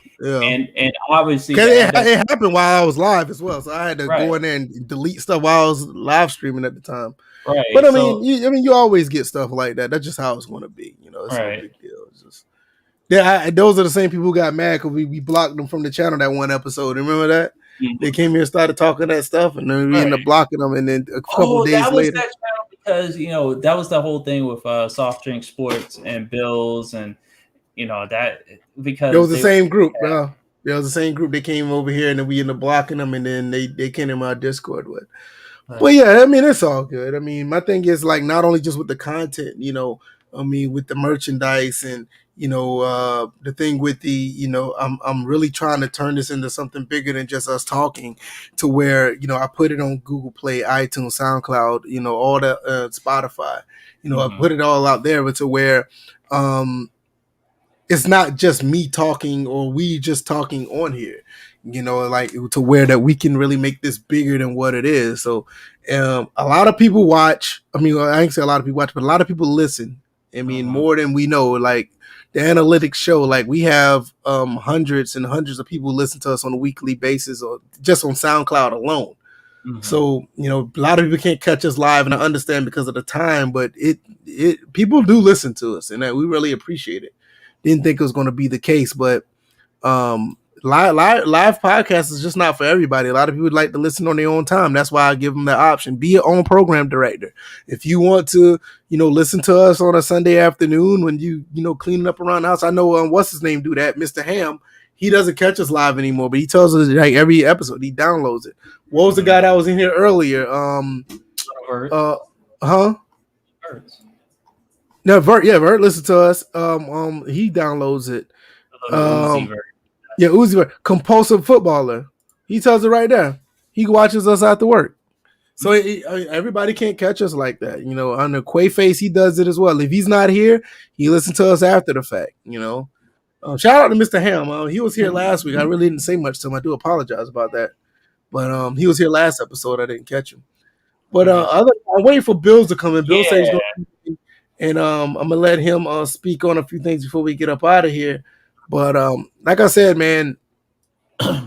B: and obviously
A: it happened while I was live as well, so I had to go in there and delete stuff while I was live streaming at the time.
B: Right,
A: but I mean, you always get stuff like that. That's just how it's going to be. You know, it's no big deal. It's just those are the same people who got mad because we blocked them from the channel that one episode. Remember that? Mm-hmm. They came here and started talking that stuff, and then we ended up blocking them. And then a couple days later,
B: that channel because that was the whole thing with Soft Drink Sports and Bills and. That because
A: it was the same group, bro. It was the same group. They came over here and then we ended up blocking them, and then they came in my Discord with. Right. But yeah, I mean, it's all good. I mean, my thing is like not only just with the content, I mean, with the merchandise and the thing with the, I'm really trying to turn this into something bigger than just us talking, to where I put it on Google Play, iTunes, SoundCloud, all the Spotify, I put it all out there, but to where it's not just me talking or we just talking on here, like to where that we can really make this bigger than what it is. So a lot of people watch. I mean, I ain't say a lot of people watch, but a lot of people listen. I mean, more than we know. Like the analytics show, like we have hundreds and hundreds of people listen to us on a weekly basis or just on SoundCloud alone. Mm-hmm. So, a lot of people can't catch us live, and I understand because of the time, but people do listen to us, and we really appreciate it. Didn't think it was going to be the case, but live podcast is just not for everybody. A lot of people like to listen on their own time. That's why I give them the option. Be your own program director. If you want to, listen to us on a Sunday afternoon when you cleaning up around the house. I know what's his name do that, Mr. Ham. He doesn't catch us live anymore, but he tells us like every episode he downloads it. What was the guy that was in here earlier? No, Vert listens to us. He downloads it. Uzi Vert, compulsive footballer. He tells it right there. He watches us after work. So everybody can't catch us like that. On the Quaface, he does it as well. If he's not here, he listens to us after the fact. Shout out to Mr. Ham. He was here last week. I really didn't say much to him. I do apologize about that. But he was here last episode. I didn't catch him. But I'm waiting for Bills to come in. Bill says he's going to. And I'm gonna let him speak on a few things before we get up out of here. But like I said, man,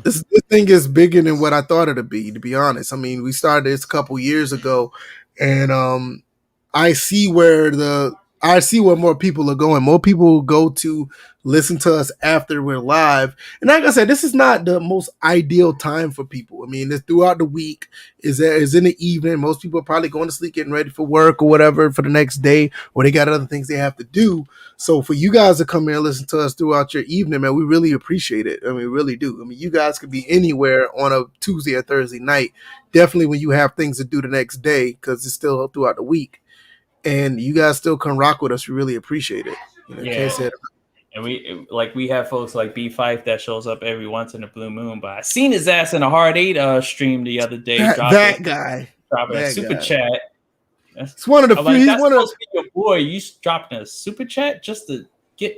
A: this thing is bigger than what I thought it'd be. To be honest, I mean, we started this a couple years ago, and I see where more people are going. More people go to listen to us after we're live. And like I said, this is not the most ideal time for people. I mean, it's throughout the week. Is in the evening. Most people are probably going to sleep, getting ready for work or whatever for the next day, or they got other things they have to do. So for you guys to come here and listen to us throughout your evening, man, we really appreciate it. I mean, we really do. I mean, you guys could be anywhere on a Tuesday or Thursday night. Definitely when you have things to do the next day, because it's still throughout the week. And you guys still come rock with us. We really appreciate it. Can't say it.
B: And we have folks like B5 that shows up every once in a blue moon. But I seen his ass in a Hard 8 stream the other day.
A: Dropping
B: a super chat.
A: It's one of the few.
B: He's supposed to be your boy. You dropping a super chat just to get.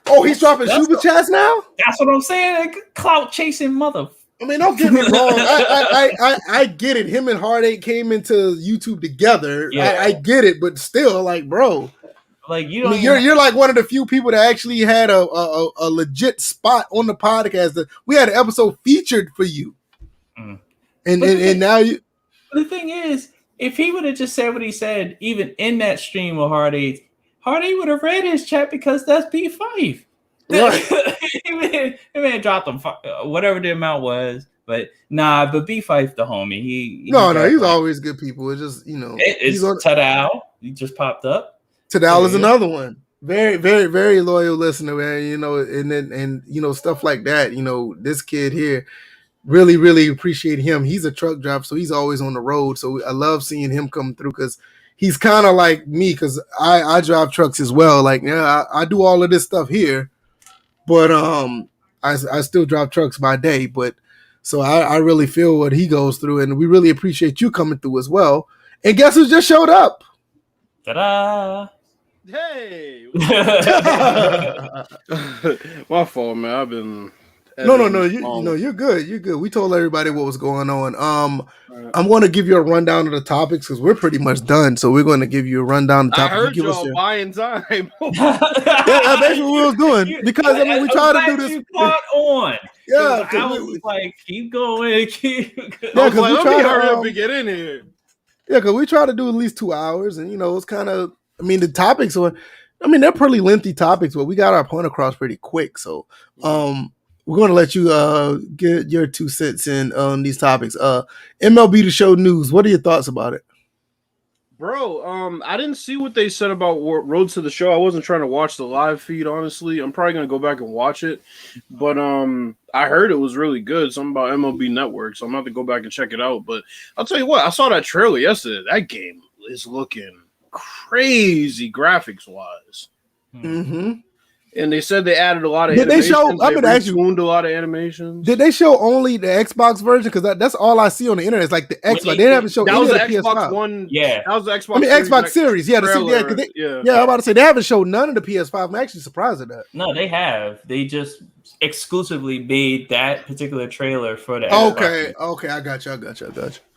A: Oh, he's dropping super chats now?
B: That's what I'm saying. Clout chasing mother.
A: I mean, don't get me wrong. I get it. Him and Heartache came into YouTube together.
B: Yeah.
A: I get it, but still, like, bro.
B: Like
A: you're like one of the few people that actually had a legit spot on the podcast. That we had an episode featured for you, and now you.
B: The thing is, if he would have just said what he said, even in that stream with Heartache would have read his chat because that's B5. Right. he may have dropped him whatever the amount was, but but B5 the homie. He's
A: always good people. It's just
B: it's Tadal. He just popped up.
A: Tadal is another one. Very, very, very loyal listener, man. And stuff like that. This kid here, really, really appreciate him. He's a truck driver, so he's always on the road. So I love seeing him come through because he's kind of like me because I drive trucks as well. Like, I do all of this stuff here, but I still drive trucks by day. But so I really feel what he goes through, and we really appreciate you coming through as well. And guess who just showed up?
B: Ta-da!
C: Hey, my fault, man. I've been
A: no. You're good. You're good. We told everybody what was going on. I'm going to give you a rundown of the topics because we're pretty much done. So we're going to give you a rundown of the topics.
C: I heard y'all buying time.
A: Yeah, that's what we was doing because we try to do this.
B: You caught on.
A: Yeah,
B: I was like, keep going, keep going.
C: Yeah, because we try to hurry up and get in here.
A: Yeah, because we try to do at least 2 hours, and it's kind of. I mean, the topics are. I mean, they're pretty lengthy topics, but we got our point across pretty quick. So, we're going to let you get your 2 cents in on these topics. MLB The Show news. What are your thoughts about it?
C: Bro, I didn't see what they said about Road to the Show. I wasn't trying to watch the live feed, honestly. I'm probably going to go back and watch it. But I heard it was really good. Something about MLB Network, so I'm going to have to go back and check it out. But I'll tell you what, I saw that trailer yesterday. That game is looking crazy graphics-wise.
A: Mm-hmm.
C: And they said they added a lot of animations. Did they show? I'm gonna ask you. A lot of animations.
A: Did they show only the Xbox version? Because that's all I see on the internet. It's like the Xbox. They haven't shown any of the
C: Xbox
A: PS5.
C: One.
B: Yeah,
C: that was the Xbox.
A: I mean, Xbox Series. Yeah,
C: yeah.
A: I'm about to say they haven't shown none of the PS5. I'm actually surprised at that.
B: No, they have. They just exclusively made that particular trailer for the.
A: Okay, I got you.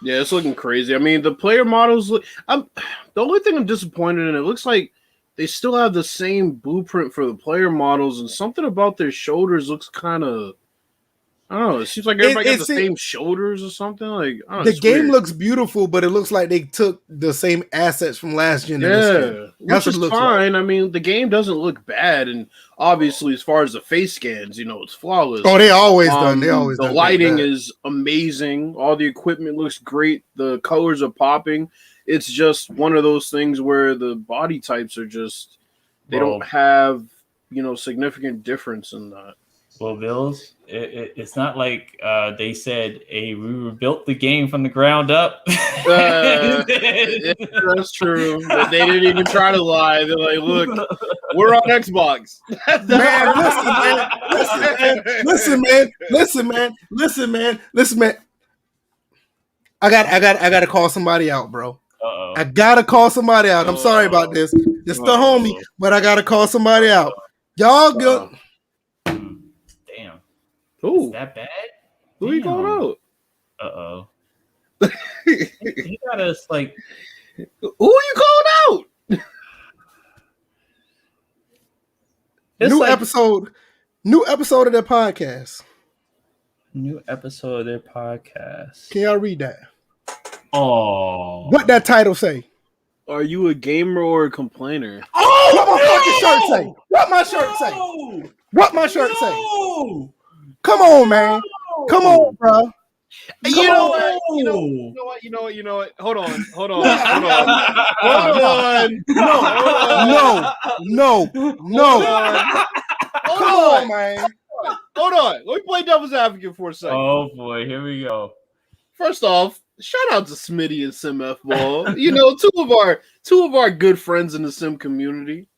C: Yeah, it's looking crazy. I mean, the player models look. The only thing I'm disappointed in, it looks like they still have the same blueprint for the player models, and something about their shoulders looks kind of. I don't know. It seems like everybody got the same shoulders or something. Like
A: the game looks beautiful, but it looks like they took the same assets from last gen.
C: Yeah, which is fine. Like. I mean, the game doesn't look bad, and obviously, as far as the face scans, it's flawless.
A: Oh, they always done. They always
C: the
A: done
C: lighting is amazing. All the equipment looks great. The colors are popping. It's just one of those things where the body types are just they don't have significant difference in that.
B: Well, Bills, it's not like they said, "Hey, we rebuilt the game from the ground up."
C: Yeah, that's true. They didn't even try to lie. They're like, "Look, we're on Xbox." Listen, man.
A: I got to call somebody out, bro.
B: Uh-oh.
A: I gotta call somebody out. I'm sorry about this. It's the homie, but I gotta call somebody out. Y'all go.
B: Damn.
C: Ooh.
B: Is that bad?
C: Who are you calling out?
B: Uh-oh. He got us like.
C: Who are you calling out?
A: New episode of their podcast.
B: New episode of their podcast.
A: Can y'all read that?
B: Oh,
A: what that title say?
C: Are you a gamer or a complainer?
A: Oh, what my fucking shirt say? What my shirt say? What my shirt say? Come on, man. Come on, bro.
C: You know what? Hold on.
A: No. Come on, man.
C: Hold on. Let me play devil's advocate for a second.
B: Oh boy, here we go.
C: First off, shout out to Smitty and SimF Ball. two of our good friends in the sim community.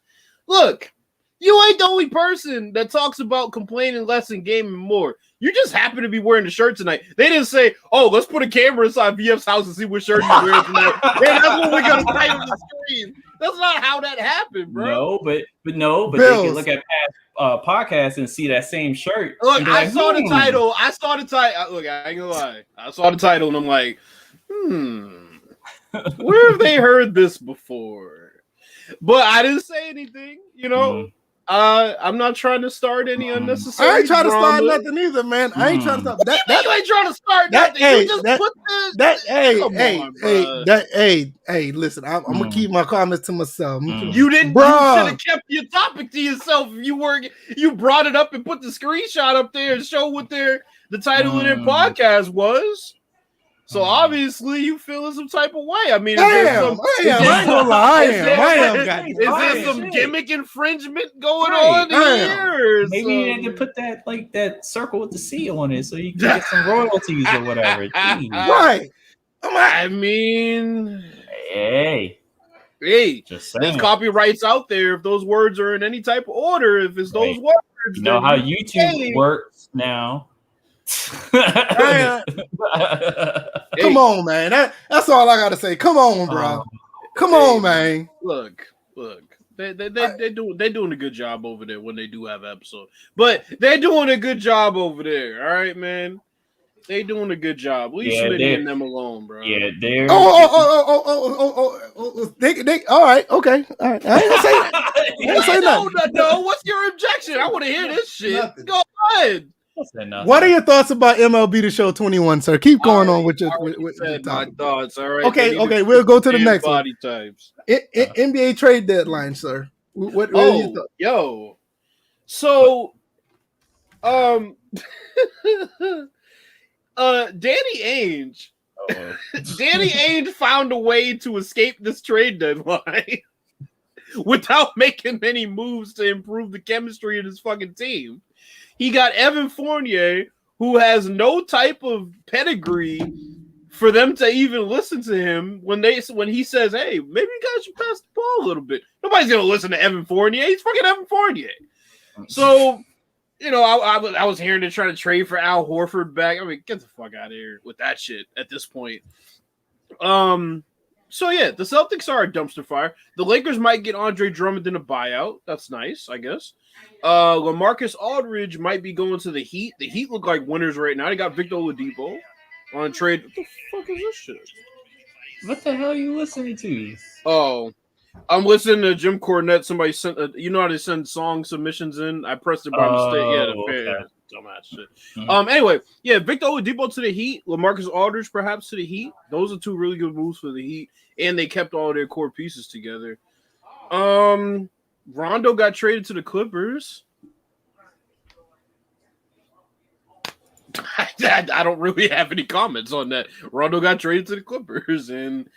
C: Look, you ain't the only person that talks about complaining less and gaming more. You just happen to be wearing the shirt tonight. They didn't say, "Oh, let's put a camera inside VF's house and see what shirt he's wearing tonight." Man, that's what we're gonna type on the screen. That's not how that happened, bro.
B: No, but they
A: Bills.
B: can look at past podcasts and see that same shirt.
C: Look,
B: and be
C: I
B: like,
C: saw the title. I saw the title. Look, I ain't gonna lie. I saw the title and I'm like, where have they heard this before? But I didn't say anything, you know. I'm not trying to start any unnecessary.
A: I ain't trying to start
C: drama.
A: nothing either, man. I ain't trying to start.
C: You ain't trying to start nothing. You just put this.
A: Hey, listen, I'm gonna keep my comments to myself.
C: You didn't.
A: Bruh.
C: You should have kept your topic to yourself. You brought it up and put the screenshot up there and show what the title of their podcast was. So obviously you feeling some type of way. I mean,
A: I am. I ain't gonna lie. I am.
C: Is there some gimmick infringement going on here?
B: Maybe you had to put that circle with the C on it so you can get some royalties or whatever.
A: Right.
C: I mean,
A: hey,
C: just there's copyrights out there. If those words are in any type of order, if it's those words,
B: you know how YouTube works now.
A: Come on, man. That's all I gotta say. Come on, bro. Come on, man.
C: Look. They're doing a good job over there when they do have episodes. But they're doing a good job over there. All right, man. They doing a good job. Leave Smitty them alone, bro.
B: Yeah, they're.
C: They
A: all right, okay. All right. I ain't gonna say that. I ain't gonna say nothing.
C: No, what's your objection? I want to hear this shit.
A: Nothing.
C: Go ahead.
A: What are your thoughts about MLB The Show 21, sir? Keep going on with your
C: my thoughts. All right.
A: Okay. We'll go to the next
C: body
A: one.
C: Types.
A: NBA trade deadline, sir. What are your thoughts?
C: Yo. So, Danny Ainge. Danny Ainge found a way to escape this trade deadline without making any moves to improve the chemistry of his fucking team. He got Evan Fournier, who has no type of pedigree for them to even listen to him when he says, "Hey, maybe you guys should pass the ball a little bit." Nobody's gonna listen to Evan Fournier. He's fucking Evan Fournier. So, you know, I was hearing they're trying to trade for Al Horford back. I mean, get the fuck out of here with that shit at this point. So yeah, the Celtics are a dumpster fire. The Lakers might get Andre Drummond in a buyout. That's nice, I guess. LaMarcus Aldridge might be going to the Heat. The Heat look like winners right now. They got Victor Oladipo on trade. What the fuck is this shit?
B: What the hell are you listening to?
C: Oh, I'm listening to Jim Cornette. Somebody sent you know how they send song submissions in? I pressed it by mistake. Yeah, dumbass shit. Anyway, yeah, Victor Oladipo to the Heat. LaMarcus Aldridge perhaps to the Heat. Those are two really good moves for the Heat. And they kept all their core pieces together. Rondo got traded to the Clippers. I don't really have any comments on that. Rondo got traded to the Clippers, and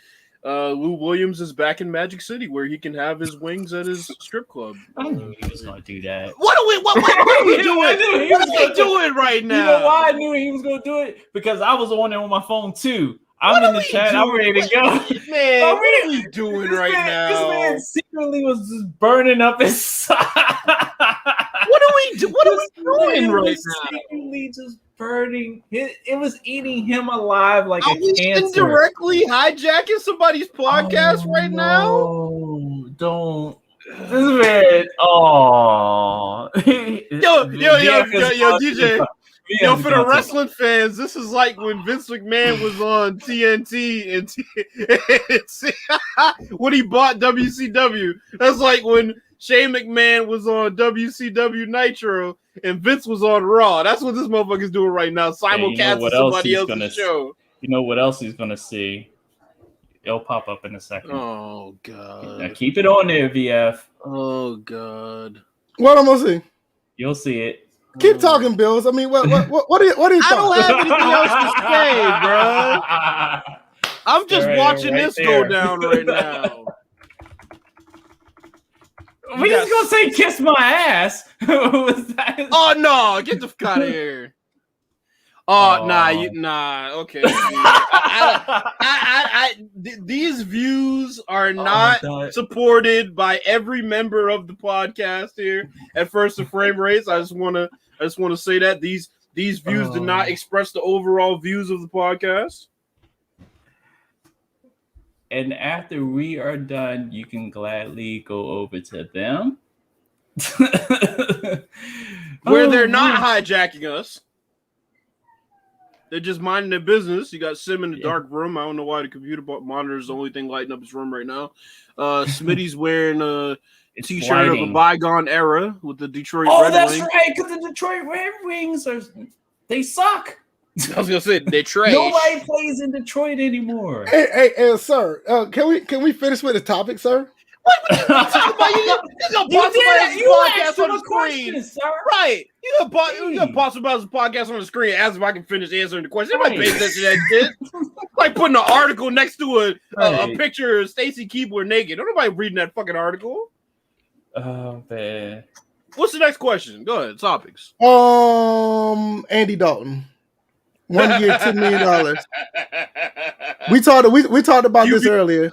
C: Lou Williams is back in Magic City where he can have his wings at his strip club.
B: I knew he was going to do that.
C: What are we doing? What are we doing right now?
B: You know why I knew he was going to do it? Because I was on there on my phone too. I'm in the chat. I'm ready to go.
C: Man, what are we doing right now?
B: This man secretly was just burning up inside.
C: What are we doing right now?
B: Secretly just burning. It was eating him alive like
C: a
B: cancer.
C: Indirectly hijacking somebody's podcast right now?
B: No, don't. This man. Oh.
C: Yo, DJ. Yo, for the wrestling fans, this is like when Vince McMahon was on TNT and when he bought WCW. That's like when Shane McMahon was on WCW Nitro and Vince was on Raw. That's what this motherfucker's doing right now. Simulcast with somebody else's show.
B: You know what else he's going to see? It'll pop up in a second.
C: Oh, God.
B: Now keep it on there, VF.
C: Oh, God.
A: What am I going to see?
B: You'll see it.
A: Keep talking, Bills. I mean, what are you
C: I don't have anything else to say, bro. I'm just watching this go down right now.
B: We just gonna say kiss my ass.
C: Oh no, get the fuck out of here. Nah. Okay. These views are not supported by every member of the podcast here. At first, the Framerates. I just want to say that these views do not express the overall views of the podcast.
B: and after we are done, you can gladly go over to them.
C: Where they're not hijacking us. They're just minding their business. You got Sim in the dark room. I don't know why the computer monitor is the only thing lighting up his room right now. Smitty's wearing a t-shirt of a bygone era with the Detroit Red Wings.
B: Oh, that's right, because the Detroit Red Wings they suck.
C: I was gonna say they're trash.
B: Nobody plays in Detroit anymore.
A: Hey, sir, can we finish with the topic, sir?
C: What you talking about? You asked him a question, sir. Right. You gonna pause about the podcast on the screen and ask if I can finish answering the question. Nobody pays attention to that shit. Like putting an article next to a picture of Stacey Keebler naked. Nobody reading that fucking article.
B: Oh man.
C: What's the next question? Go ahead. Topics.
A: Andy Dalton. 1 year, $10 million. We talked about this earlier.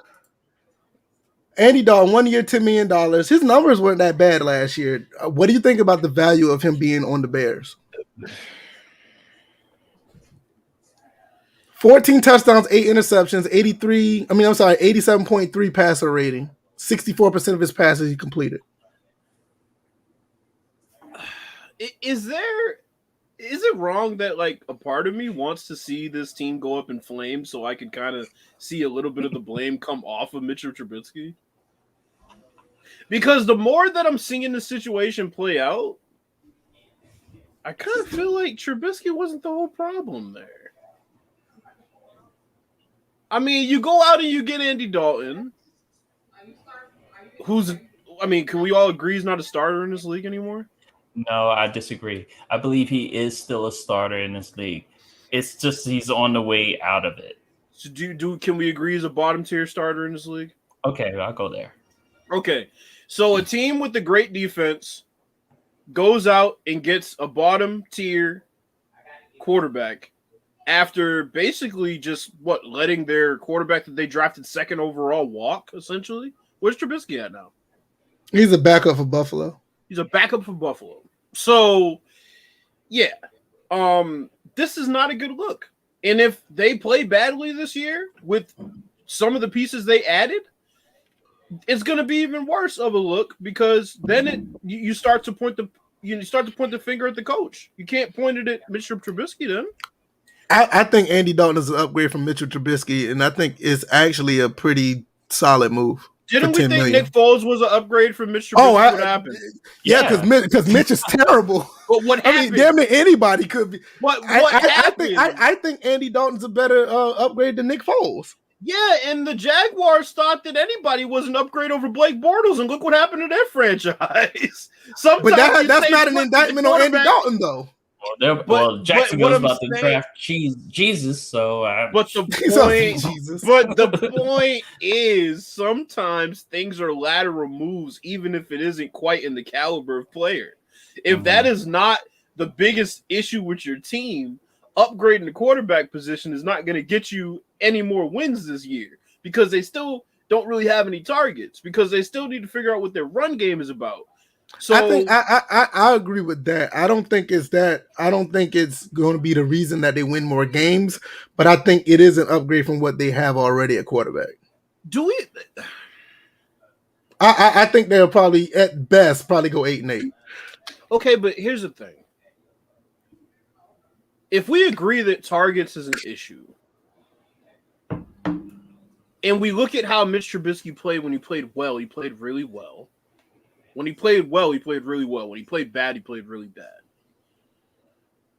A: Andy Dalton, 1 year, $10 million. His numbers weren't that bad last year. What do you think about the value of him being on the Bears? 14 touchdowns, 8 interceptions, 87.3 passer rating. 64% of his passes he completed.
C: Is it wrong that like a part of me wants to see this team go up in flames so I can kind of see a little bit of the blame come off of Mitchell Trubisky? Because the more that I'm seeing the situation play out, I kind of feel like Trubisky wasn't the whole problem there. I mean, you go out and you get Andy Dalton, can we all agree he's not a starter in this league anymore?
B: No, I disagree. I believe he is still a starter in this league. It's just he's on the way out of it.
C: So can we agree he's a bottom tier starter in this league?
B: Okay, I'll go there.
C: Okay. So a team with a great defense goes out and gets a bottom tier quarterback after basically just letting their quarterback that they drafted second overall walk, essentially. Where's Trubisky at now?
A: He's a backup for Buffalo.
C: He's a backup for Buffalo. So, yeah, this is not a good look. And if they play badly this year with some of the pieces they added, it's going to be even worse of a look because then you start to point the finger at the coach. You can't point it at Mitchell Trubisky then.
A: I think Andy Dalton is an upgrade from Mitchell Trubisky, and I think it's actually a pretty solid move.
C: Didn't we think Nick Foles was an upgrade from Mitch Trubisky? What happened?
A: Yeah, because Mitch is terrible.
C: But what happened?
A: I mean, damn near anybody could be.
C: What happened?
A: I think Andy Dalton's a better upgrade than Nick Foles.
C: Yeah, and the Jaguars thought that anybody was an upgrade over Blake Bortles, and look what happened to their franchise.
A: But that's not an indictment on Andy Dalton, though.
B: Jacksonville's about to draft Jesus, so.
C: But the point is, sometimes things are lateral moves, even if it isn't quite in the caliber of player. If that is not the biggest issue with your team, upgrading the quarterback position is not going to get you any more wins this year because they still don't really have any targets because they still need to figure out what their run game is about. So
A: I think I agree with that. I don't think it's going to be the reason that they win more games, but I think it is an upgrade from what they have already at quarterback.
C: Do we?
A: I think they'll probably at best go 8-8.
C: Okay, but here's the thing. If we agree that targets is an issue, and we look at how Mitch Trubisky played when he played well, he played really well. When he played well, he played really well. When he played bad, he played really bad.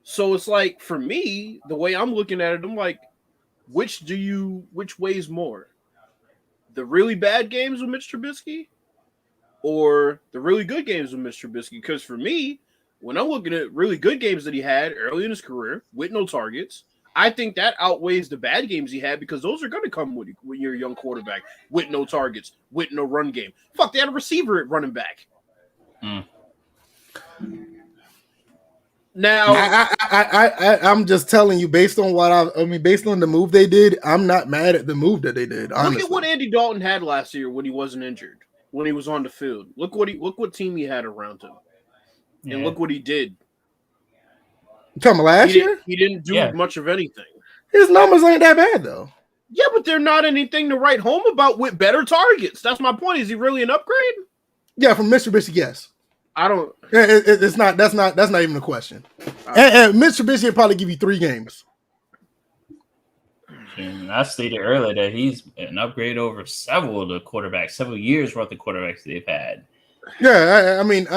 C: So it's like, for me, the way I'm looking at it, I'm like, which weighs more? The really bad games with Mitch Trubisky or the really good games with Mitch Trubisky? Because for me, when I'm looking at really good games that he had early in his career with no targets, I think that outweighs the bad games he had because those are going to come when you're a young quarterback with no targets, with no run game. Fuck, they had a receiver at running back. Now,
A: I'm just telling you, based on based on the move they did, I'm not mad at the move that they did. Honestly.
C: Look at what Andy Dalton had last year when he wasn't injured, when he was on the field. Look what team he had around him, and look what he did.
A: You talking about last year?
C: He didn't do much of anything.
A: His numbers ain't that bad though.
C: Yeah, but they're not anything to write home about with better targets. That's my point. Is he really an upgrade?
A: Yeah, from Mr. Trubisky, yes.
C: I don't.
A: It's not. That's not even a question. And Mr. Trubisky will probably give you 3 games.
B: And I stated earlier that he's an upgrade over several of the quarterbacks, several years worth of quarterbacks they've had.
A: Yeah, I mean,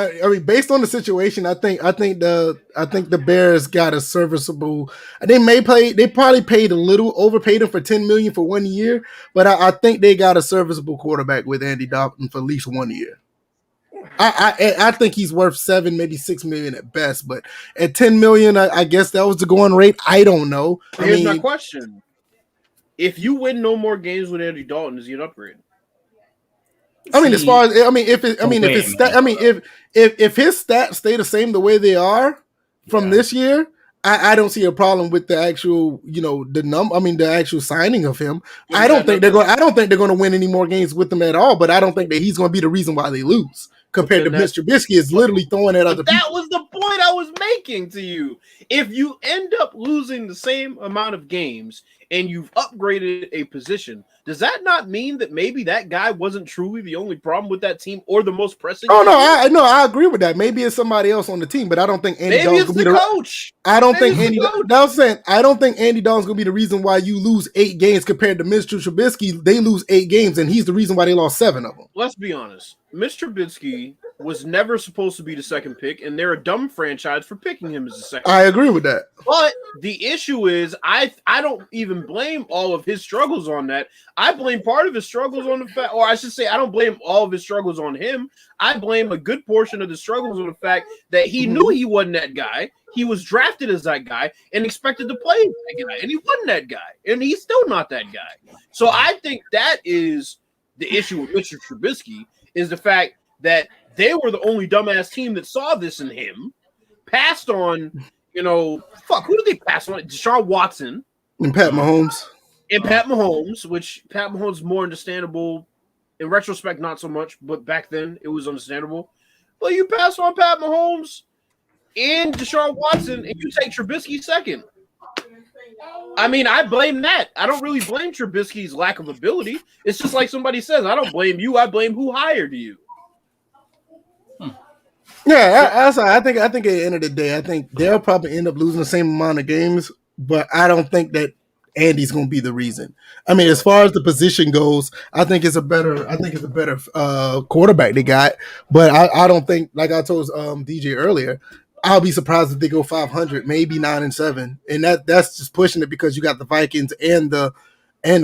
A: based on the situation, I think the Bears got a serviceable. They probably paid a little, overpaid him for $10 million for 1 year, but I think they got a serviceable quarterback with Andy Dalton for at least 1 year. I think he's worth $7, maybe $6 million at best, but at $10 million, I guess that was the going rate. I don't know.
C: Here's my question: if you win no more games with Andy Dalton, is he an upgrade?
A: I mean, as far as if his stats stay the same the way they are from this year, I don't see a problem with the actual, the actual signing of him. I don't think they're going to win any more games with him at all. But I don't think that he's going to be the reason why they lose. Compared to Mr. Trubisky is literally throwing at other people.
C: That was the point I was making to you. If you end up losing the same amount of games and you've upgraded a position, does that not mean that maybe that guy wasn't truly the only problem with that team or the most pressing?
A: Oh no, I agree with that. Maybe it's somebody else on the team, but I don't think Andy Dalton's
C: gonna be the coach.
A: I don't think Andy Dalton's gonna be the reason why you lose 8 games compared to Mr. Trubisky. They lose 8 games, and he's the reason why they lost 7 of them.
C: Let's be honest. Mr. Trubisky was never supposed to be the second pick, and they're a dumb franchise for picking him as the second.
A: I agree with that.
C: But the issue is, I don't even blame all of his struggles on that. I blame part of his struggles on the fact, or I should say, I don't blame all of his struggles on him. I blame a good portion of the struggles on the fact that he knew he wasn't that guy. He was drafted as that guy and expected to play that guy, and he wasn't that guy, and he's still not that guy. So I think that is the issue with Mr. Trubisky, is the fact that they were the only dumbass team that saw this in him, passed on, who did they pass on? Deshaun Watson.
A: And Pat Mahomes.
C: And Pat Mahomes, which Pat Mahomes is more understandable. In retrospect, not so much, but back then it was understandable. But you pass on Pat Mahomes and Deshaun Watson, and you take Trubisky second. I mean, I blame that. I don't really blame Trubisky's lack of ability. It's just like somebody says, I don't blame you. I blame who hired you.
A: Yeah, I think at the end of the day, I think they'll probably end up losing the same amount of games, but I don't think that Andy's going to be the reason. I mean, as far as the position goes, I think it's a better quarterback they got, but I don't think, like I told DJ earlier, I'll be surprised if they go 500, maybe 9-7, and that's just pushing it because you got the Vikings and the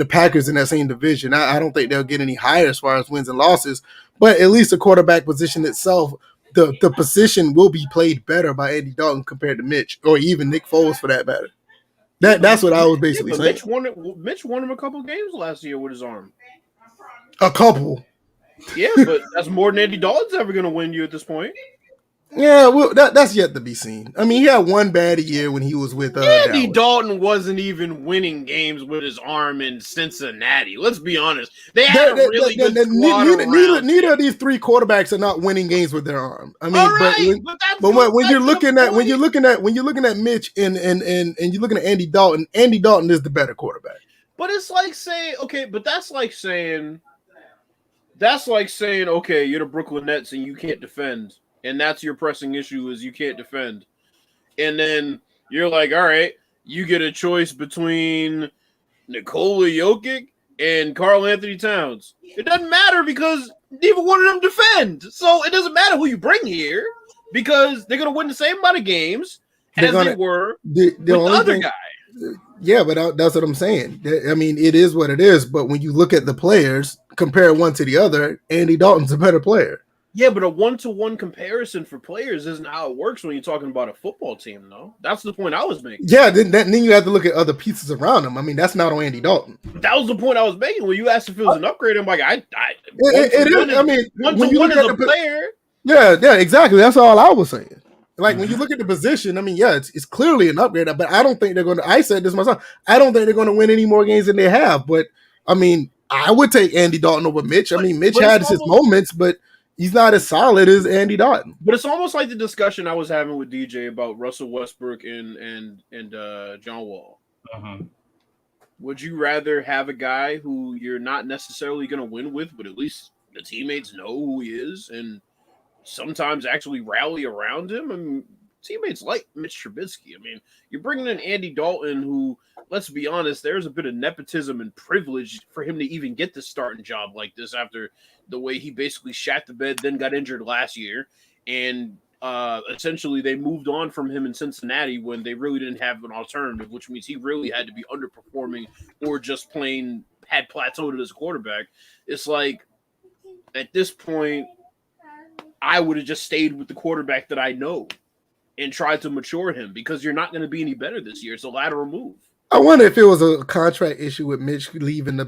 A: Packers in that same division. I don't think they'll get any higher as far as wins and losses, but at least the quarterback position itself, the position will be played better by Andy Dalton compared to Mitch or even Nick Foles for that matter. That's what I was basically saying.
C: Mitch won him a couple games last year with his arm.
A: A couple.
C: Yeah, but that's more than Andy Dalton's ever going to win you at this point.
A: Yeah, well, that's yet to be seen. I mean, he had one bad year when he was with
C: Andy
A: Dallas.
C: Dalton wasn't even winning games with his arm in Cincinnati. Let's be honest. They had a really good squad
A: neither of these 3 quarterbacks are not winning games with their arm. I mean, when you're looking at Mitch and you're looking at Andy Dalton is the better quarterback.
C: But it's like saying, that's like saying, okay, you're the Brooklyn Nets and you can't defend. And that's your pressing issue is you can't defend. And then you're like, all right, you get a choice between Nikola Jokic and Karl Anthony Towns. It doesn't matter because neither one of them defend. So it doesn't matter who you bring here because they're going to win the same amount of games as they were with the other guy.
A: Yeah, but that's what I'm saying. I mean, it is what it is. But when you look at the players, compare one to the other, Andy Dalton's a better player.
C: Yeah, but a one-to-one comparison for players isn't how it works when you're talking about a football team, though. That's the point I was making.
A: Yeah, then you have to look at other pieces around him. I mean, that's not on Andy Dalton.
C: That was the point I was making. When you asked if it was an upgrade, I'm like, one-to-one as a player.
A: Yeah, exactly. That's all I was saying. Like, when you look at the position, I mean, yeah, it's clearly an upgrade, but I don't think they're going to – I said this myself. I don't think they're going to win any more games than they have. But, I mean, I would take Andy Dalton over Mitch. I mean, Mitch had his moments, but – he's not as solid as Andy Dalton.
C: But it's almost like the discussion I was having with DJ about Russell Westbrook and John Wall. Would you rather have a guy who you're not necessarily going to win with, but at least the teammates know who he is and sometimes actually rally around him? I mean, teammates like Mitch Trubisky. I mean, you're bringing in Andy Dalton, who, let's be honest, there's a bit of nepotism and privilege for him to even get the starting job like this after the way he basically shat the bed, then got injured last year. And essentially they moved on from him in Cincinnati when they really didn't have an alternative, which means he really had to be underperforming or just plain had plateaued as a quarterback. It's like at this point, I would have just stayed with the quarterback that I know and tried to mature him because you're not going to be any better this year. It's a lateral move.
A: I wonder if it was a contract issue with Mitch leaving the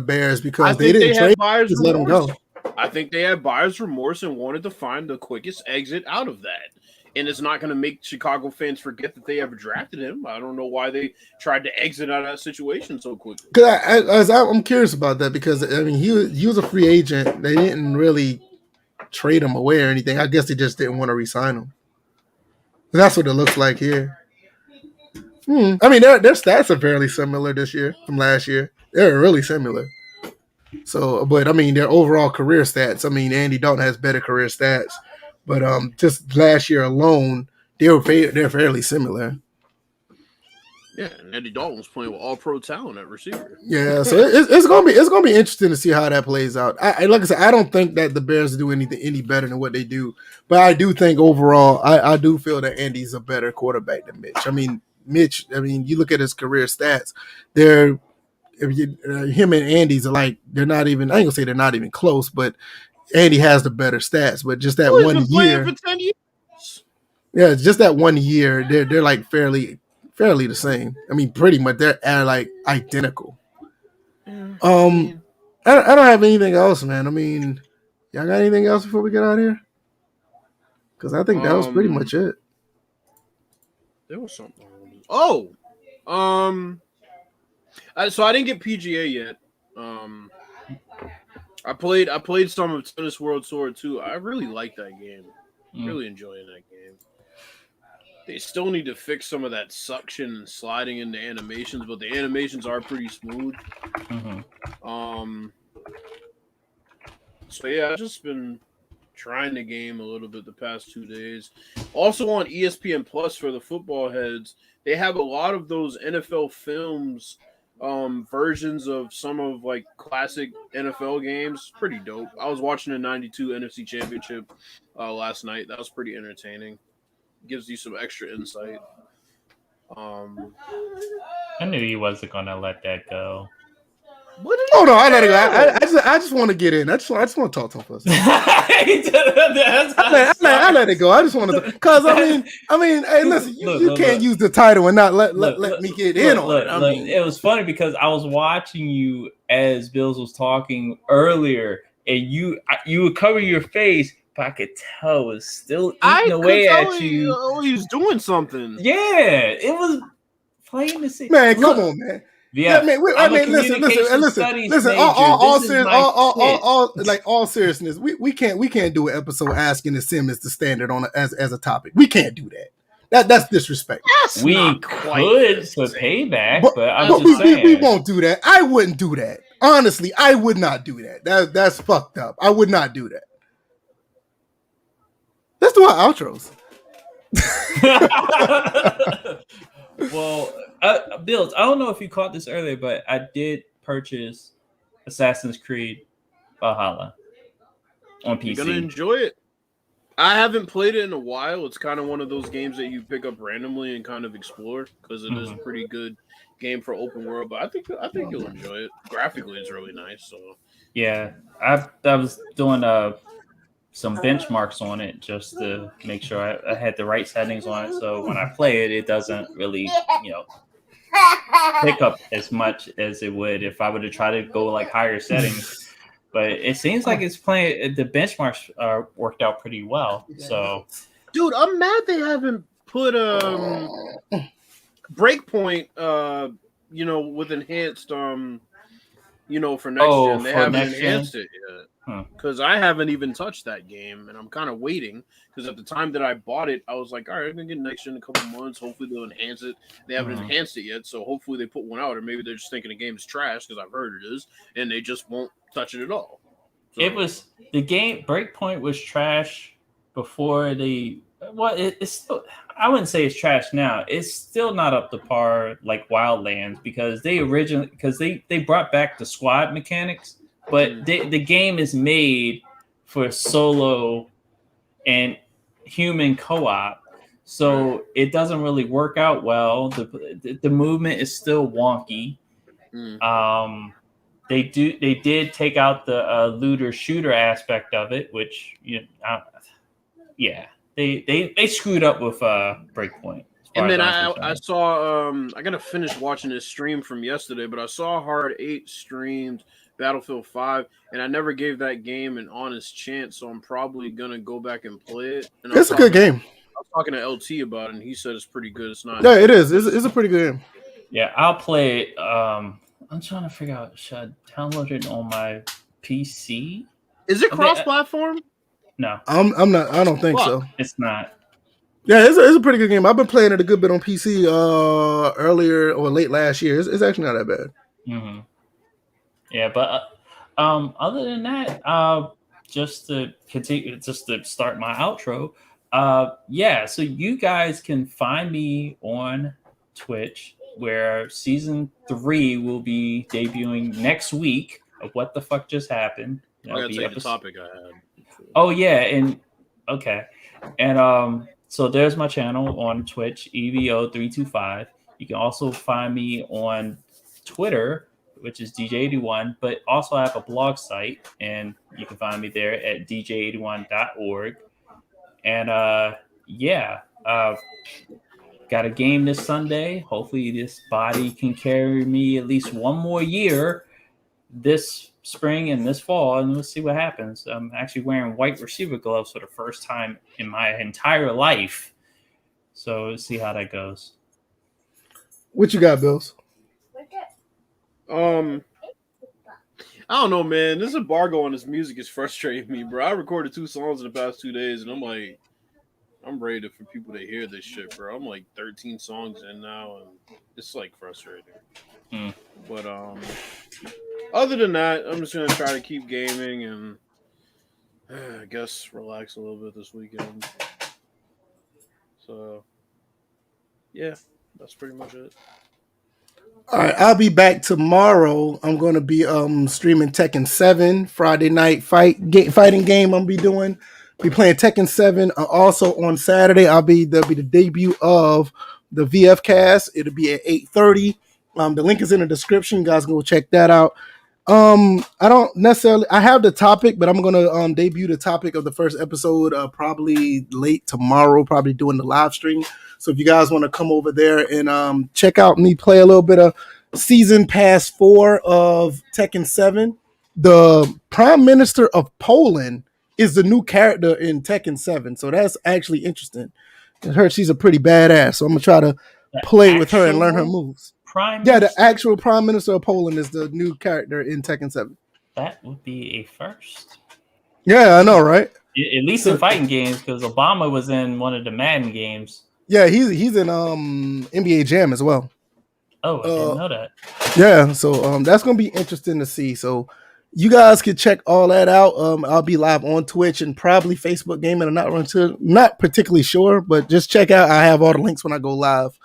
A: Bears because they didn't trade. Just let him go.
C: I think they had buyer's remorse and wanted to find the quickest exit out of that. And it's not going to make Chicago fans forget that they ever drafted him. I don't know why they tried to exit out of that situation so quickly.
A: Because I'm curious about that because, I mean, he was a free agent. They didn't really trade him away or anything. I guess they just didn't want to re-sign him. That's what it looks like here. I mean, their stats are fairly similar this year from last year. They're really similar. So, but I mean, their overall career stats. I mean, Andy Dalton has better career stats, but just last year alone, they're fairly similar.
C: Yeah, and Andy Dalton was playing with all-pro talent at receiver.
A: Yeah, so it's gonna be interesting to see how that plays out. Like I said, I don't think that the Bears do anything any better than what they do, but I do think overall, I do feel that Andy's a better quarterback than Mitch. I mean, you look at his career stats, him and Andy's are like they're not even. I ain't gonna say they're not even close, but Andy has the better stats. But just that 1 year,
C: for 10 years.
A: Yeah, just that 1 year, they're like fairly the same. I mean, pretty much they're like identical. I don't have anything else, man. I mean, y'all got anything else before we get out of here? Because I think that was pretty much it.
C: There was something. So I didn't get PGA yet. I played some of Tennis World Tour 2. I really like that game. Really enjoying that game. They still need to fix some of that suction and sliding in the animations, but the animations are pretty smooth. So yeah, I've just been trying the game a little bit the past 2 days. Also on ESPN Plus for the football heads, they have a lot of those NFL films versions of some of like classic NFL games. Pretty dope. I was watching the 92 NFC Championship last night. That was pretty entertaining. Gives you some extra insight.
B: I knew he wasn't gonna let that go.
A: Oh no, I let it go. I just want to get in. I just want to talk to him for a second. I let it go. I just want to, because I mean, hey, listen, you can't use the title and not let me get in on it. I mean,
B: it was funny because I was watching you as Bills was talking earlier, and you would cover your face, but I could tell it was still eating away at you.
C: He was doing something.
B: Yeah, it was plain to see.
A: Man, come on, man.
B: Yeah,
A: I mean, listen. All seriousness, we can't do an episode asking the Simmons to stand it on as a topic. We can't do that. That's disrespectful.
B: We could for payback, but I'm just saying
A: we won't do that. I wouldn't do that. Honestly, I would not do that. That's fucked up. I would not do that. Let's do our outros.
B: Well, Bills, I don't know if you caught this earlier, but I did purchase Assassin's Creed Valhalla on PC.
C: You're gonna enjoy it. I haven't played it in a while. It's kind of one of those games that you pick up randomly and kind of explore because it is a pretty good game for open world. But I think you'll enjoy it. Graphically, it's really nice. So
B: yeah, I was doing some benchmarks on it just to make sure I had the right settings on it. So when I play it, it doesn't really, pick up as much as it would if I were to try to go like higher settings. But it seems like it's playing. The benchmarks worked out pretty well. So,
C: dude, I'm mad they haven't put breakpoint. With enhanced. For next gen, they haven't enhanced it yet. because I haven't even touched that game, and I'm kind of waiting. Because at the time that I bought it, I was like, all right, I'm gonna get next gen in a couple months. Hopefully they'll enhance it. They haven't enhanced it yet, so hopefully they put one out, or maybe they're just thinking the game is trash because I've heard it is, and they just won't touch it at all. So,
B: it was the game. Breakpoint was trash before they. Well, it's still. I wouldn't say it's trash now. It's still not up to par like Wildlands because they brought back the squad mechanics, but the game is made for solo and human co-op, so it doesn't really work out well. The movement is still wonky. They did take out the looter shooter aspect of it, which they screwed up with Breakpoint.
C: And then I saw I gotta finish watching this stream from yesterday, but I saw Hard 8 streamed Battlefield 5, and I never gave that game an honest chance, so I'm probably gonna go back and play it. And
A: it's a good game.
C: I was talking to LT about it, and he said it's pretty good. It's not.
A: Yeah, it is. It's a pretty good game.
B: Yeah, I'll play it. I'm trying to figure out, should I download it on my PC?
C: Is it cross-platform?
B: No,
A: I'm not. I don't think so.
B: It's not.
A: Yeah, it's a pretty good game. I've been playing it a good bit on PC earlier or late last year. It's actually not that bad.
B: Mm-hmm. Yeah, but other than that, just to continue, just to start my outro, so you guys can find me on Twitch, where season 3 will be debuting next week of What the Fuck Just Happened.
C: I gotta take the topic I had.
B: Oh yeah, and so there's my channel on Twitch, EVO325. You can also find me on Twitter, which is DJ81, but also I have a blog site, and you can find me there at dj81.org. And got a game this Sunday. Hopefully this body can carry me at least one more year this spring and this fall, and we'll see what happens. I'm actually wearing white receiver gloves for the first time in my entire life. So we'll see how that goes.
A: What you got, Bills?
C: I don't know, man. This embargo on this music is frustrating me, bro. I recorded 2 songs in the past 2 days, and I'm like, I'm ready for people to hear this shit, bro. I'm like 13 songs in now, and it's like frustrating. But other than that, I'm just gonna try to keep gaming and I guess relax a little bit this weekend. So yeah, that's pretty much it.
A: All right, I'll be back tomorrow. I'm going to be streaming Tekken 7 Friday night fighting game. I'm be playing Tekken 7. Also on Saturday, there'll be the debut of the VF Cast. It'll be at 8:30. The link is in the description. You guys go check that out. I have the topic, but I'm gonna debut the topic of the first episode probably late tomorrow, probably doing the live stream. So if you guys want to come over there and check out me play a little bit of Season Pass 4 of Tekken 7, the Prime Minister of Poland is the new character in Tekken 7. So that's actually interesting. I heard she's a pretty badass, so I'm gonna try to play with her and learn her moves. The actual Prime Minister of Poland is the new character in Tekken 7.
B: That would be a first.
A: Yeah, I know, right?
B: At least in fighting games, because Obama was in one of the Madden games.
A: Yeah, he's in NBA Jam as well.
B: Oh, I didn't know that.
A: Yeah, so that's gonna be interesting to see. So you guys can check all that out. I'll be live on Twitch and probably Facebook Gaming. I'm not particularly sure, but just check out. I have all the links when I go live.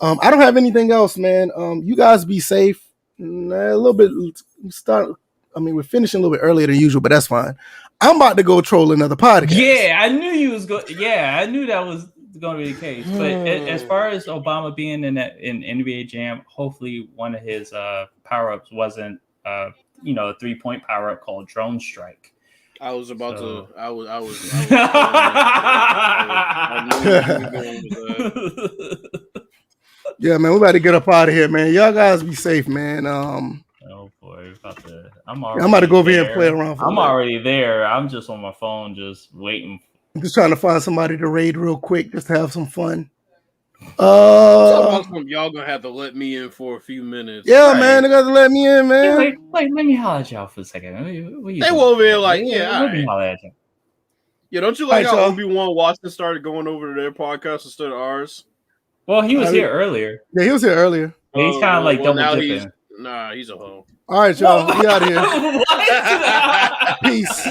A: I don't have anything else, man. You guys be safe. A little bit we're finishing a little bit earlier than usual, but that's fine. I'm about to go troll another podcast.
B: Yeah, I knew you was going. Yeah, I knew that was going to be the case. But as far as Obama being in NBA Jam, hopefully one of his power ups wasn't a 3-point power up called Drone Strike.
C: I was about to. I was
A: Yeah, man, we're about to get up out of here, man. Y'all guys be safe, man.
B: Oh boy, I'm
A: about to go over here and play around.
B: I'm already there. I'm just on my phone, just waiting.
A: I'm just trying to find somebody to raid real quick, just to have some fun.
C: Y'all gonna have to let me in for a few minutes.
A: Yeah,
B: Right.
A: man, they got to let me in, man.
B: Wait, let me holler at y'all for a second. What you
C: They
B: doing?
C: were over here like,
B: Let me holler at you.
C: Yeah, don't you like
A: All right,
C: how
A: y'all.
C: Obi-Wan Watson started going over to their podcast instead of ours?
B: Well, he was here earlier.
A: Yeah, he was here earlier.
B: He's kind of like double
C: now
B: dipping.
C: he's a hoe.
A: All right, y'all. We out of here.
B: What?
A: Peace.